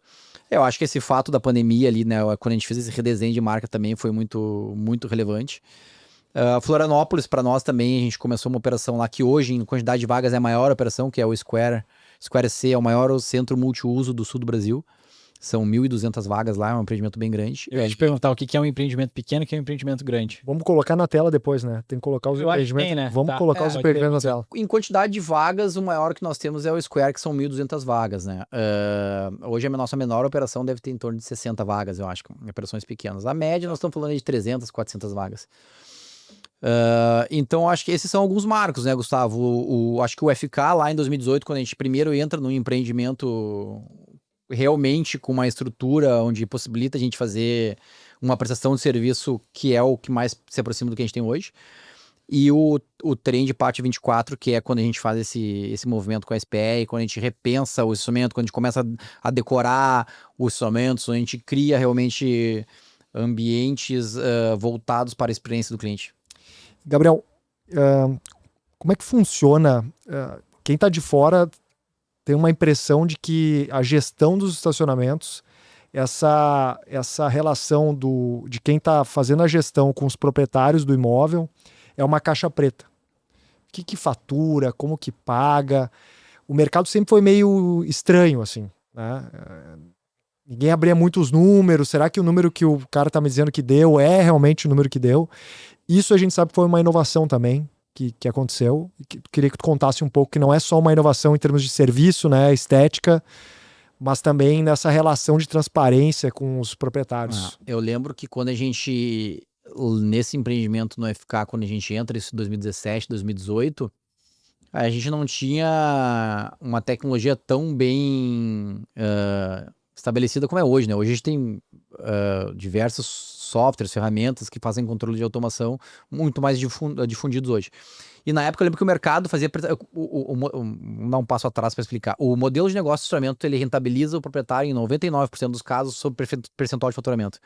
Eu acho que esse fato da pandemia ali, né, quando a gente fez esse redesenho de marca também foi muito, muito relevante. Florianópolis, para nós também, a gente começou uma operação lá que hoje, em quantidade de vagas, é a maior operação, que é o Square C, é o maior centro multiuso do sul do Brasil. São 1.200 vagas lá, é um empreendimento bem grande. Eu ia te perguntar o que é um empreendimento pequeno e o que é um empreendimento grande. Vamos colocar na tela depois, né? Tem que colocar os empreendimentos. Né? Vamos colocar os empreendimentos na tela. Em quantidade de vagas, o maior que nós temos é o Square, que são 1.200 vagas, né? Hoje a nossa menor operação deve ter em torno de 60 vagas, eu acho, operações pequenas. A média, nós estamos falando de 300, 400 vagas. Então, acho que esses são alguns marcos, né, Gustavo? Acho que o FK lá em 2018, quando a gente primeiro entra num empreendimento realmente com uma estrutura onde possibilita a gente fazer uma prestação de serviço que é o que mais se aproxima do que a gente tem hoje. E o trem de Pátio 24, que é quando a gente faz esse movimento com a SPR, quando a gente repensa o instrumento, quando a gente começa a decorar os instrumentos, a gente cria realmente ambientes voltados para a experiência do cliente. Gabriel, como é que funciona? Quem está de fora tem uma impressão de que a gestão dos estacionamentos, essa relação de quem está fazendo a gestão com os proprietários do imóvel é uma caixa preta. O que fatura, como que paga? O mercado sempre foi meio estranho, assim, né? Ninguém abria muito os números. Será que o número que o cara está me dizendo que deu é realmente o número que deu? Isso a gente sabe que foi uma inovação também que aconteceu. Queria que tu contasse um pouco que não é só uma inovação em termos de serviço, né, estética, mas também nessa relação de transparência com os proprietários. Eu lembro que quando a gente, nesse empreendimento no FK, quando a gente entra, isso em 2017, 2018, a gente não tinha uma tecnologia tão bem estabelecida como é hoje, né? Hoje a gente tem diversos softwares, ferramentas que fazem controle de automação muito mais difundidos hoje. E na época eu lembro que o mercado fazia... Vamos dar um passo atrás para explicar. O modelo de negócio de faturamento, ele rentabiliza o proprietário em 99% dos casos sobre percentual de faturamento.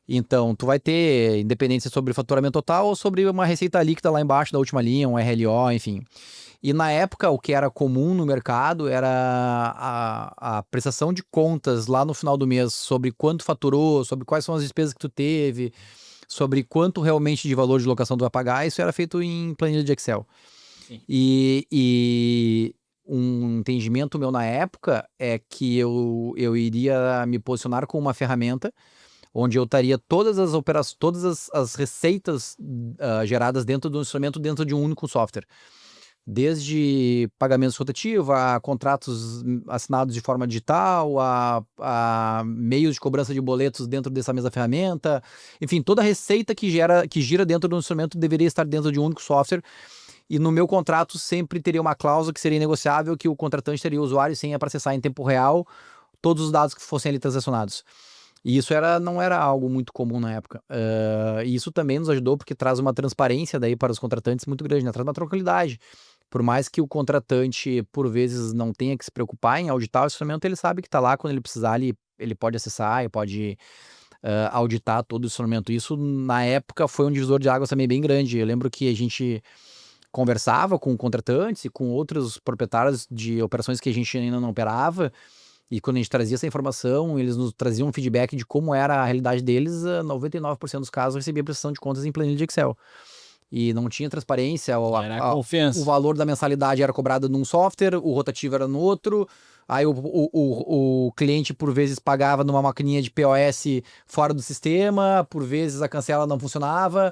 Então, tu vai ter independência sobre faturamento total ou sobre uma receita líquida lá embaixo da última linha, um RLO, enfim. E na época, o que era comum no mercado era a prestação de contas lá no final do mês sobre quanto faturou, sobre quais são as despesas que tu teve, sobre quanto realmente de valor de locação tu vai pagar. Isso era feito em planilha de Excel. Sim. E um entendimento meu na época é que eu iria me posicionar com uma ferramenta onde eu estaria todas as operações, todas as receitas geradas dentro do instrumento, dentro de um único software. Desde pagamentos rotativos, a contratos assinados de forma digital, a meios de cobrança de boletos dentro dessa mesma ferramenta. Enfim, toda a receita que gira dentro do instrumento deveria estar dentro de um único software. E no meu contrato sempre teria uma cláusula que seria negociável, que o contratante teria o usuário e senha para acessar em tempo real todos os dados que fossem ali transacionados. E isso não era algo muito comum na época. E isso também nos ajudou porque traz uma transparência daí para os contratantes muito grande, né? Traz uma tranquilidade. Por mais que o contratante, por vezes, não tenha que se preocupar em auditar o instrumento, ele sabe que está lá, quando ele precisar, ele pode acessar e pode auditar todo o instrumento. Isso, na época, foi um divisor de águas também bem grande. Eu lembro que a gente conversava com contratantes e com outros proprietários de operações que a gente ainda não operava. E quando a gente trazia essa informação, eles nos traziam um feedback de como era a realidade deles. 99% dos casos recebia prestação de contas em planilha de Excel. E não tinha transparência. Era confiança. O valor da mensalidade era cobrado num software, o rotativo era no outro. Aí o cliente, por vezes, pagava numa maquininha de POS fora do sistema. Por vezes, a cancela não funcionava.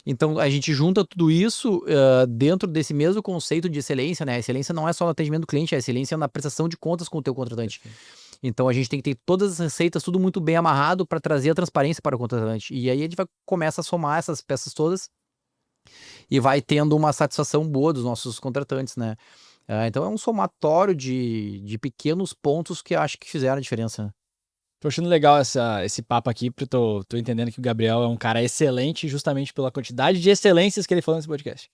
Então, a gente junta tudo isso dentro desse mesmo conceito de excelência, né? A excelência não é só no atendimento do cliente, a excelência é na prestação de contas com o teu contratante. Então, a gente tem que ter todas as receitas, tudo muito bem amarrado para trazer a transparência para o contratante. E aí, a gente começa a somar essas peças todas e vai tendo uma satisfação boa dos nossos contratantes, né? Então, é um somatório de pequenos pontos que eu acho que fizeram a diferença. Tô achando legal esse papo aqui, porque tô entendendo que o Gabriel é um cara excelente justamente pela quantidade de excelências que ele falou nesse podcast.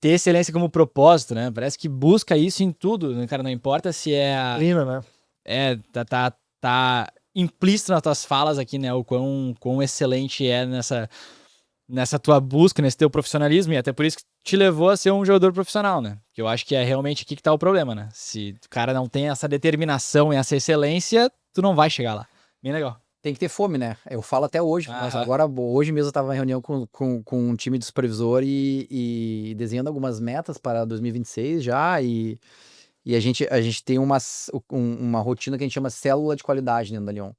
Ter excelência como propósito, né? Parece que busca isso em tudo, né, cara? Não importa se é... Né? Tá implícito nas tuas falas aqui, né? O quão excelente é nessa tua busca, nesse teu profissionalismo, e até por isso que te levou a ser um jogador profissional, né? Que eu acho que é realmente aqui que tá o problema, né? Se o cara não tem essa determinação e essa excelência, tu não vai chegar lá. Bem legal. Tem que ter fome, né? Eu falo até hoje. Mas agora, hoje mesmo eu estava em reunião com um time de supervisor e desenhando algumas metas para 2026 já. E a gente tem uma rotina que a gente chama célula de qualidade dentro da Lyon.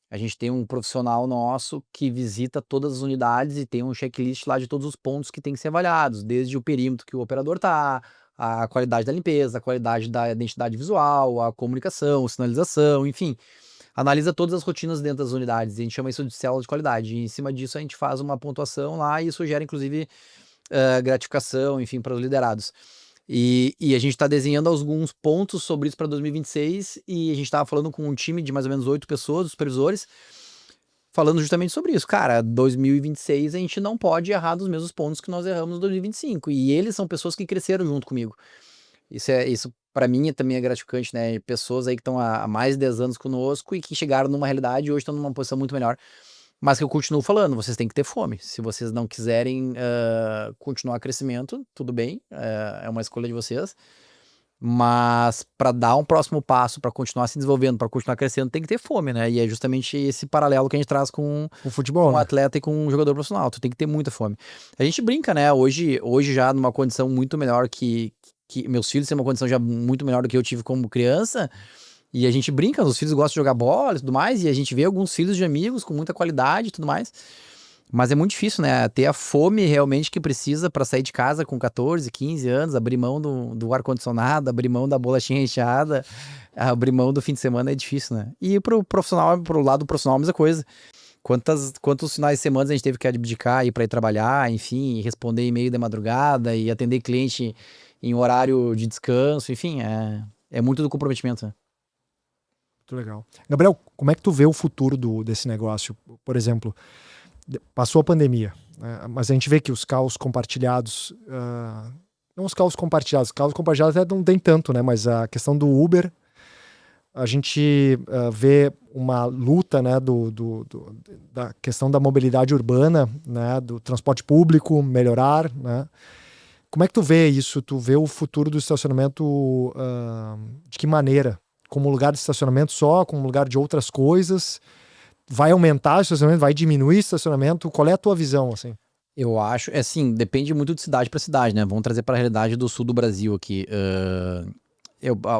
A gente tem um profissional nosso que visita todas as unidades e tem um checklist lá de todos os pontos que tem que ser avaliados, desde o perímetro que o operador tá, a qualidade da limpeza, a qualidade da identidade visual, a comunicação, a sinalização, enfim. Analisa todas as rotinas dentro das unidades. A gente chama isso de célula de qualidade. E em cima disso a gente faz uma pontuação lá e isso gera, inclusive, gratificação, enfim, para os liderados. E a gente está desenhando alguns pontos sobre isso para 2026 e a gente estava falando com um time de mais ou menos 8 pessoas, supervisores, falando justamente sobre isso. Cara, 2026 a gente não pode errar dos mesmos pontos que nós erramos em 2025. E eles são pessoas que cresceram junto comigo. Isso para mim também é gratificante, né? Pessoas aí que estão há mais de 10 anos conosco e que chegaram numa realidade e hoje estão numa posição muito melhor. Mas que eu continuo falando, vocês têm que ter fome. Se vocês não quiserem continuar crescimento, tudo bem, é uma escolha de vocês. Mas para dar um próximo passo, para continuar se desenvolvendo, para continuar crescendo, tem que ter fome, né? E é justamente esse paralelo que a gente traz com o futebol, com um né? atleta e com um jogador profissional. Tu tem que ter muita fome. A gente brinca, né? Hoje já numa condição muito melhor que meus filhos têm uma condição já muito melhor do que eu tive como criança. E a gente brinca, os filhos gostam de jogar bola e tudo mais, e a gente vê alguns filhos de amigos com muita qualidade e tudo mais. Mas é muito difícil, né? Ter a fome realmente que precisa para sair de casa com 14, 15 anos, abrir mão do ar-condicionado, abrir mão da bolachinha recheada, abrir mão do fim de semana é difícil, né? E pro profissional, pro lado profissional, a mesma coisa. Quantos finais de semana a gente teve que abdicar para ir trabalhar, enfim, responder e-mail de madrugada e atender cliente em horário de descanso, enfim, é muito do comprometimento, né? Muito legal. Gabriel, como é que tu vê o futuro desse negócio? Por exemplo, passou a pandemia, né? Mas a gente vê que os carros compartilhados, não os carros compartilhados até não tem tanto, né? Mas a questão do Uber, a gente vê uma luta, né, da questão da mobilidade urbana, né, do transporte público melhorar, né? Como é que tu vê isso? Tu vê o futuro do estacionamento de que maneira? Como lugar de estacionamento só, como lugar de outras coisas? Vai aumentar o estacionamento? Vai diminuir o estacionamento? Qual é a tua visão, assim? Eu acho, assim, depende muito de cidade para cidade, né? Vamos trazer para a realidade do sul do Brasil aqui.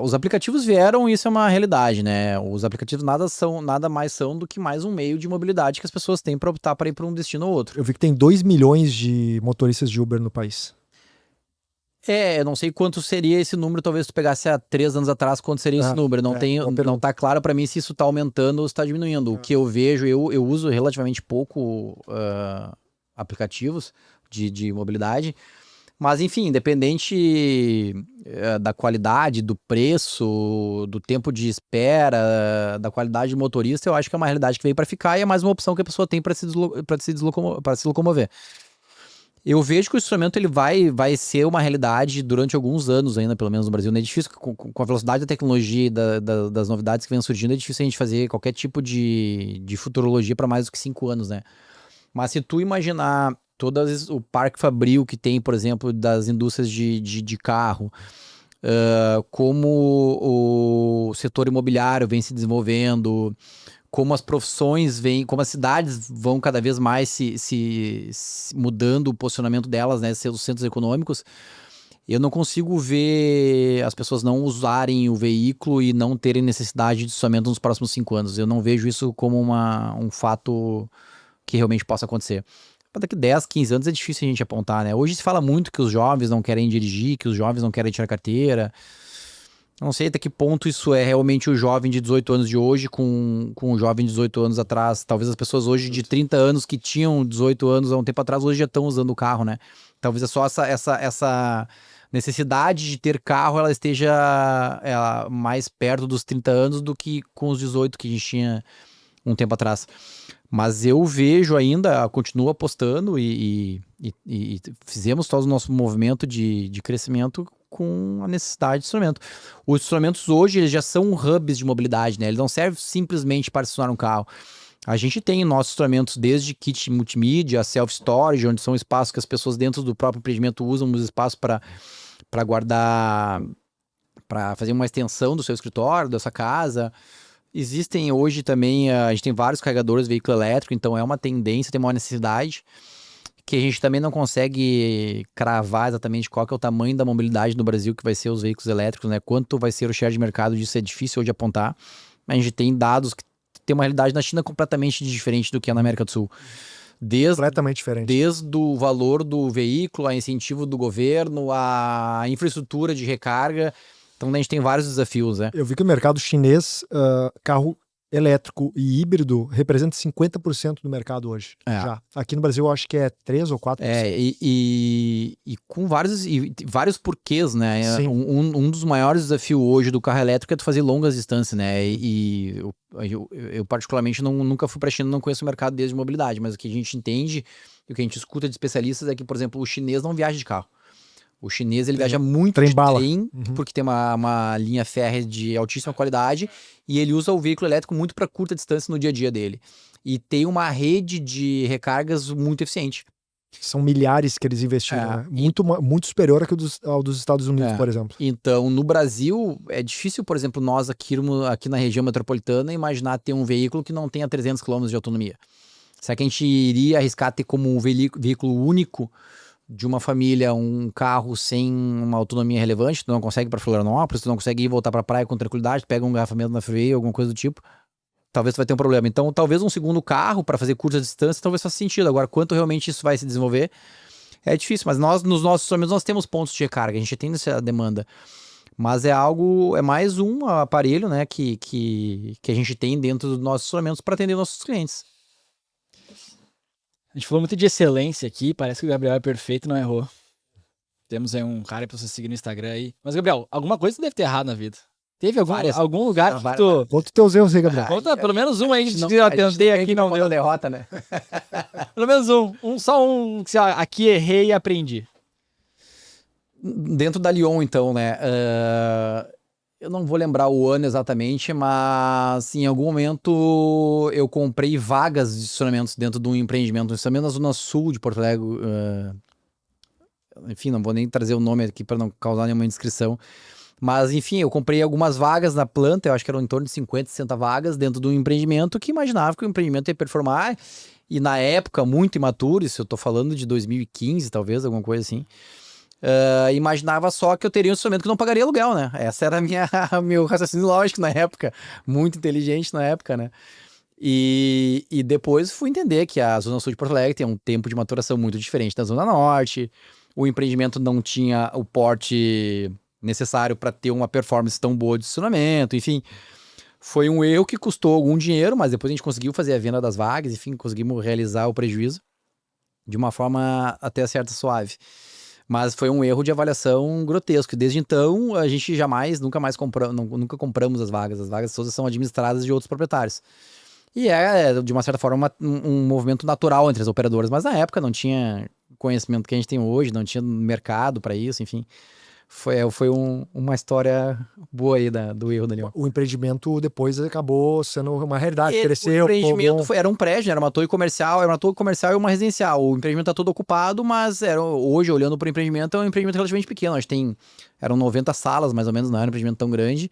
Os aplicativos vieram e isso é uma realidade, né? Os aplicativos nada mais são do que mais um meio de mobilidade que as pessoas têm para optar para ir para um destino ou outro. Eu vi que tem 2 milhões de motoristas de Uber no país. Eu não sei quanto seria esse número, talvez tu pegasse há 3 anos atrás, quanto seria esse número. Não tá claro para mim se isso tá aumentando ou se tá diminuindo. O que eu vejo, eu uso relativamente pouco aplicativos de mobilidade, mas enfim, independente da qualidade, do preço, do tempo de espera, da qualidade do motorista, eu acho que é uma realidade que veio para ficar e é mais uma opção que a pessoa tem para se locomover. Eu vejo que o estacionamento ele vai ser uma realidade durante alguns anos ainda, pelo menos no Brasil. Não é difícil, com a velocidade da tecnologia e das novidades que vêm surgindo, é difícil a gente fazer qualquer tipo de futurologia para mais do que 5 anos, né? Mas se tu imaginar o parque fabril que tem, por exemplo, das indústrias de carro, como o setor imobiliário vem se desenvolvendo, como as profissões como as cidades vão cada vez mais se mudando o posicionamento delas, né, seus centros econômicos, eu não consigo ver as pessoas não usarem o veículo e não terem necessidade de estacionamento nos próximos 5 anos. Eu não vejo isso como um fato que realmente possa acontecer. Daqui 10, 15 anos é difícil a gente apontar, né? Hoje se fala muito que os jovens não querem dirigir, que os jovens não querem tirar carteira. Não sei até que ponto isso é realmente o jovem de 18 anos de hoje com o jovem de 18 anos atrás. Talvez as pessoas hoje de 30 anos que tinham 18 anos há um tempo atrás, hoje já estão usando o carro, né? Talvez é só essa necessidade de ter carro, ela esteja mais perto dos 30 anos do que com os 18 que a gente tinha um tempo atrás. Mas eu vejo ainda, continuo apostando e fizemos todo o nosso movimento de crescimento com a necessidade de estacionamento. Os estacionamentos hoje eles já são hubs de mobilidade, né? Eles não servem simplesmente para estacionar um carro. A gente tem nossos estacionamentos desde kit multimídia, self-storage, onde são espaços que as pessoas dentro do próprio empreendimento usam os espaços para guardar, para fazer uma extensão do seu escritório, da sua casa. Existem hoje também, a gente tem vários carregadores de veículo elétrico, então é uma tendência, tem uma necessidade que a gente também não consegue cravar exatamente qual que é o tamanho da mobilidade no Brasil que vai ser os veículos elétricos, né? Quanto vai ser o share de mercado disso é difícil hoje apontar. A gente tem dados que tem uma realidade na China completamente diferente do que é na América do Sul. Completamente diferente. Desde o valor do veículo, a incentivo do governo, a infraestrutura de recarga. Então a gente tem vários desafios, né? Eu vi que o mercado chinês, carro elétrico e híbrido, representa 50% do mercado hoje. Já. Aqui no Brasil eu acho que é 3 ou 4%. E com vários porquês, né? Sim. Um dos maiores desafios hoje do carro elétrico é tu fazer longas distâncias, né? Eu particularmente nunca fui para a China, não conheço o mercado desde mobilidade, mas o que a gente entende e o que a gente escuta de especialistas é que, por exemplo, o chinês não viaja de carro. O chinês, ele viaja muito de trem, porque tem uma linha férrea de altíssima qualidade, e ele usa o veículo elétrico muito para curta distância no dia a dia dele. E tem uma rede de recargas muito eficiente. São milhares que eles investiram, né? Muito superior ao dos Estados Unidos, por exemplo. Então, no Brasil, é difícil, por exemplo, nós aqui na região metropolitana, imaginar ter um veículo que não tenha 300 km de autonomia. Será que a gente iria arriscar ter como um veículo único de uma família um carro sem uma autonomia relevante? Tu não consegue ir para Florianópolis, tu não consegue ir voltar para a praia com tranquilidade, pega um engarrafamento na freeway, alguma coisa do tipo, talvez tu vai ter um problema. Então, talvez um segundo carro para fazer curtas distâncias talvez faça sentido. Agora, quanto realmente isso vai se desenvolver, é difícil. Mas nos nossos estacionamentos nós temos pontos de recarga, a gente tem essa demanda. Mas é mais um aparelho, né, que a gente tem dentro dos nossos estacionamentos para atender nossos clientes. A gente falou muito de excelência aqui, parece que o Gabriel é perfeito e não errou. Temos aí um cara pra você seguir no Instagram aí. Mas, Gabriel, alguma coisa deve ter errado na vida. Teve algum lugar que tu... Conta os teus erros aí, Gabriel. Conta pelo menos um aí que eu tentei aqui, não deu. derrota, né? Pelo menos só um que aqui errei e aprendi. Dentro da Lyon, então, né? Eu não vou lembrar o ano exatamente, mas em algum momento eu comprei vagas de estacionamentos dentro de um empreendimento, um estacionamento na zona sul de Porto Alegre. Enfim, não vou nem trazer o nome aqui para não causar nenhuma indiscrição. Mas, enfim, eu comprei algumas vagas na planta, eu acho que eram em torno de 50, 60 vagas dentro de um empreendimento que imaginava que o empreendimento ia performar. E na época, muito imaturo, isso eu tô falando de 2015, talvez, alguma coisa assim. Imaginava só que eu teria um instrumento que não pagaria aluguel, né? Essa era meu raciocínio lógico na época, muito inteligente na época, né? E depois fui entender que a Zona Sul de Porto Alegre tem um tempo de maturação muito diferente da Zona Norte, o empreendimento não tinha o porte necessário para ter uma performance tão boa de estacionamento, enfim. Foi um erro que custou algum dinheiro, mas depois a gente conseguiu fazer a venda das vagas, enfim, conseguimos realizar o prejuízo de uma forma até certa suave. Mas foi um erro de avaliação grotesco. Desde então, a gente nunca mais compramos as vagas todas são administradas de outros proprietários. E de uma certa forma, um movimento natural entre as operadoras, mas na época não tinha conhecimento que a gente tem hoje, não tinha mercado para isso, enfim. Foi uma história boa aí do erro da Lyon. O empreendimento depois acabou sendo uma realidade, cresceu. O empreendimento era um prédio, era uma torre comercial e uma residencial. O empreendimento está todo ocupado, mas hoje, olhando para o empreendimento, é um empreendimento relativamente pequeno. Acho que eram 90 salas, mais ou menos, não era um empreendimento tão grande.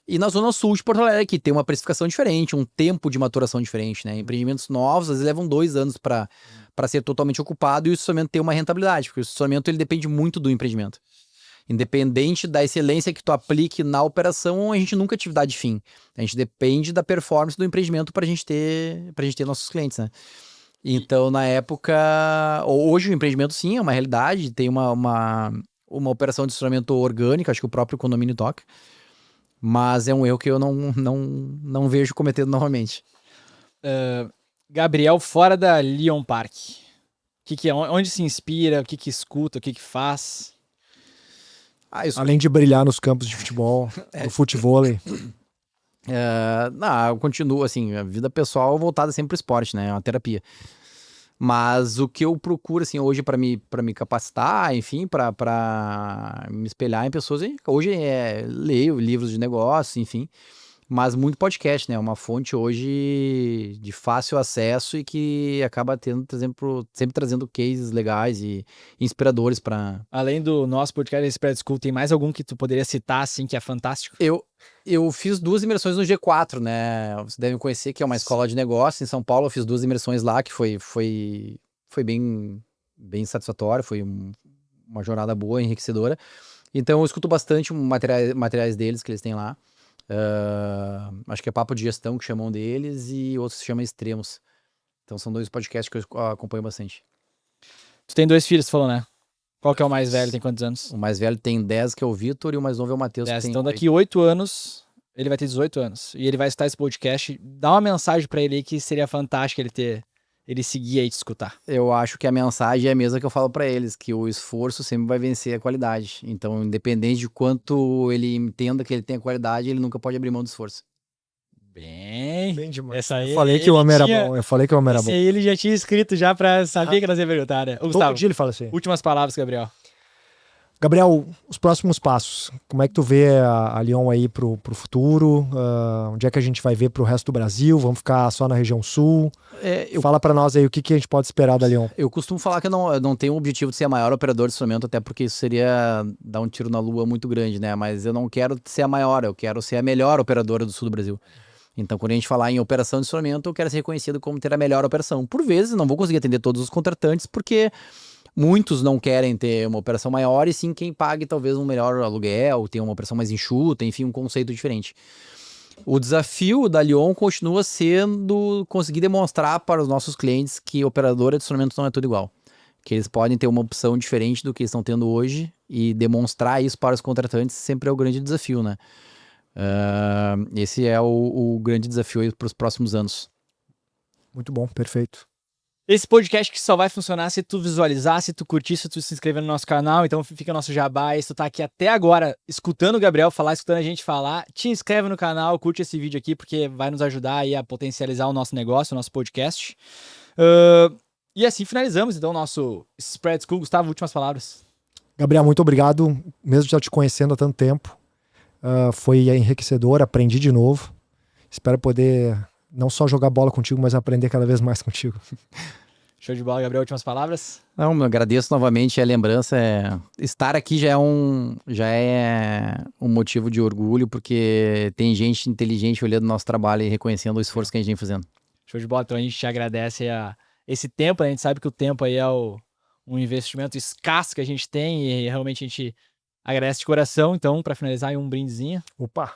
E na Zona Sul de Porto Alegre, que tem uma precificação diferente, um tempo de maturação diferente, né? Empreendimentos novos, às vezes, levam 2 anos para ser totalmente ocupado e o estacionamento ter uma rentabilidade, porque o estacionamento ele depende muito do empreendimento. Independente da excelência que tu aplique na operação, a gente nunca é atividade fim. A gente depende da performance do empreendimento pra gente ter nossos clientes, né? Então, na época... Hoje o empreendimento, sim, é uma realidade. Tem uma operação de estacionamento orgânica, acho que o próprio condomínio toca. Mas é um erro que eu não vejo cometendo novamente. Gabriel, fora da Lyon Park, onde se inspira, o que escuta, o que faz... Além de brilhar nos campos de futebol, no futevôlei. Eu continuo, assim, a vida pessoal voltada sempre pro esporte, né? É uma terapia. Mas o que eu procuro, assim, hoje para me capacitar, enfim, para me espelhar em pessoas, hoje leio livros de negócio, enfim, mas muito podcast, né? Uma fonte hoje de fácil acesso e que acaba sempre trazendo cases legais e inspiradores para... Além do nosso podcast Spread School, tem mais algum que tu poderia citar, assim, que é fantástico? Eu fiz 2 imersões no G4, né? Vocês devem conhecer, que é uma escola de negócios em São Paulo. Eu fiz 2 imersões lá, que foi bem satisfatório, foi uma jornada boa, enriquecedora. Então eu escuto bastante materiais deles que eles têm lá. Acho que é Papo de Gestão que chamam deles e outros se chamam Extremos. Então são 2 podcasts que eu acompanho bastante. Tu tem 2 filhos, tu falou, né? Qual que é o mais velho? Tem quantos anos? O mais velho tem 10, que é o Vitor, e o mais novo é o Matheus. Então daqui 8 anos, ele vai ter 18 anos. E ele vai escutar esse podcast. Dá uma mensagem pra ele aí que seria fantástico ele seguir aí te escutar. Eu acho que a mensagem é a mesma que eu falo pra eles, que o esforço sempre vai vencer a qualidade. Então, independente de quanto ele entenda que ele tem a qualidade, ele nunca pode abrir mão do esforço. Bem Demais. Essa aí Eu falei que o homem era bom. Esse aí ele já tinha escrito já pra saber que nós ia perguntar, né? Todo dia ele fala assim. Últimas palavras, Gabriel. Gabriel, os próximos passos. Como é que tu vê a Lyon aí pro futuro? Onde é que a gente vai ver pro resto do Brasil? Vamos ficar só na região sul? Fala pra nós aí o que a gente pode esperar da Lyon. Eu costumo falar que eu não tenho o objetivo de ser a maior operador de estacionamento, até porque isso seria dar um tiro na lua muito grande, né? Mas eu não quero ser a maior, eu quero ser a melhor operadora do sul do Brasil. Então, quando a gente falar em operação de estacionamento, eu quero ser reconhecido como ter a melhor operação. Por vezes, não vou conseguir atender todos os contratantes, porque muitos não querem ter uma operação maior, e sim quem pague talvez um melhor aluguel, tenha uma operação mais enxuta, enfim, um conceito diferente. O desafio da Lyon continua sendo conseguir demonstrar para os nossos clientes que operadora de estacionamento não é tudo igual. Que eles podem ter uma opção diferente do que eles estão tendo hoje, e demonstrar isso para os contratantes sempre é o grande desafio, né? Esse é o grande desafio para os próximos anos. Muito bom, perfeito. Esse podcast que só vai funcionar se tu visualizar, se tu curtir, se tu se inscrever no nosso canal. Então fica nosso jabá. Se tu tá aqui até agora escutando o Gabriel falar, escutando a gente falar, te inscreve no canal, curte esse vídeo aqui, porque vai nos ajudar aí a potencializar o nosso negócio, o nosso podcast. E assim finalizamos, então, o nosso Spread School. Gustavo, últimas palavras. Gabriel, muito obrigado. Mesmo de estar te conhecendo há tanto tempo. Foi enriquecedor, aprendi de novo. Espero poder não só jogar bola contigo, mas aprender cada vez mais contigo. Show de bola, Gabriel. Últimas palavras? Não, eu agradeço novamente a lembrança. Estar aqui já é um motivo de orgulho, porque tem gente inteligente olhando o nosso trabalho e reconhecendo o esforço que a gente vem fazendo. Show de bola. Então a gente te agradece esse tempo. A gente sabe que o tempo aí é um investimento escasso que a gente tem e realmente a gente agradece de coração. Então, para finalizar, aí um brindezinho. Opa!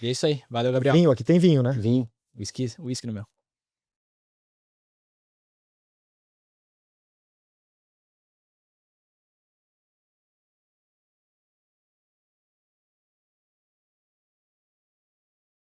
E é isso aí. Valeu, Gabriel. Vinho, aqui tem vinho, né? Vinho. Whisky no meu.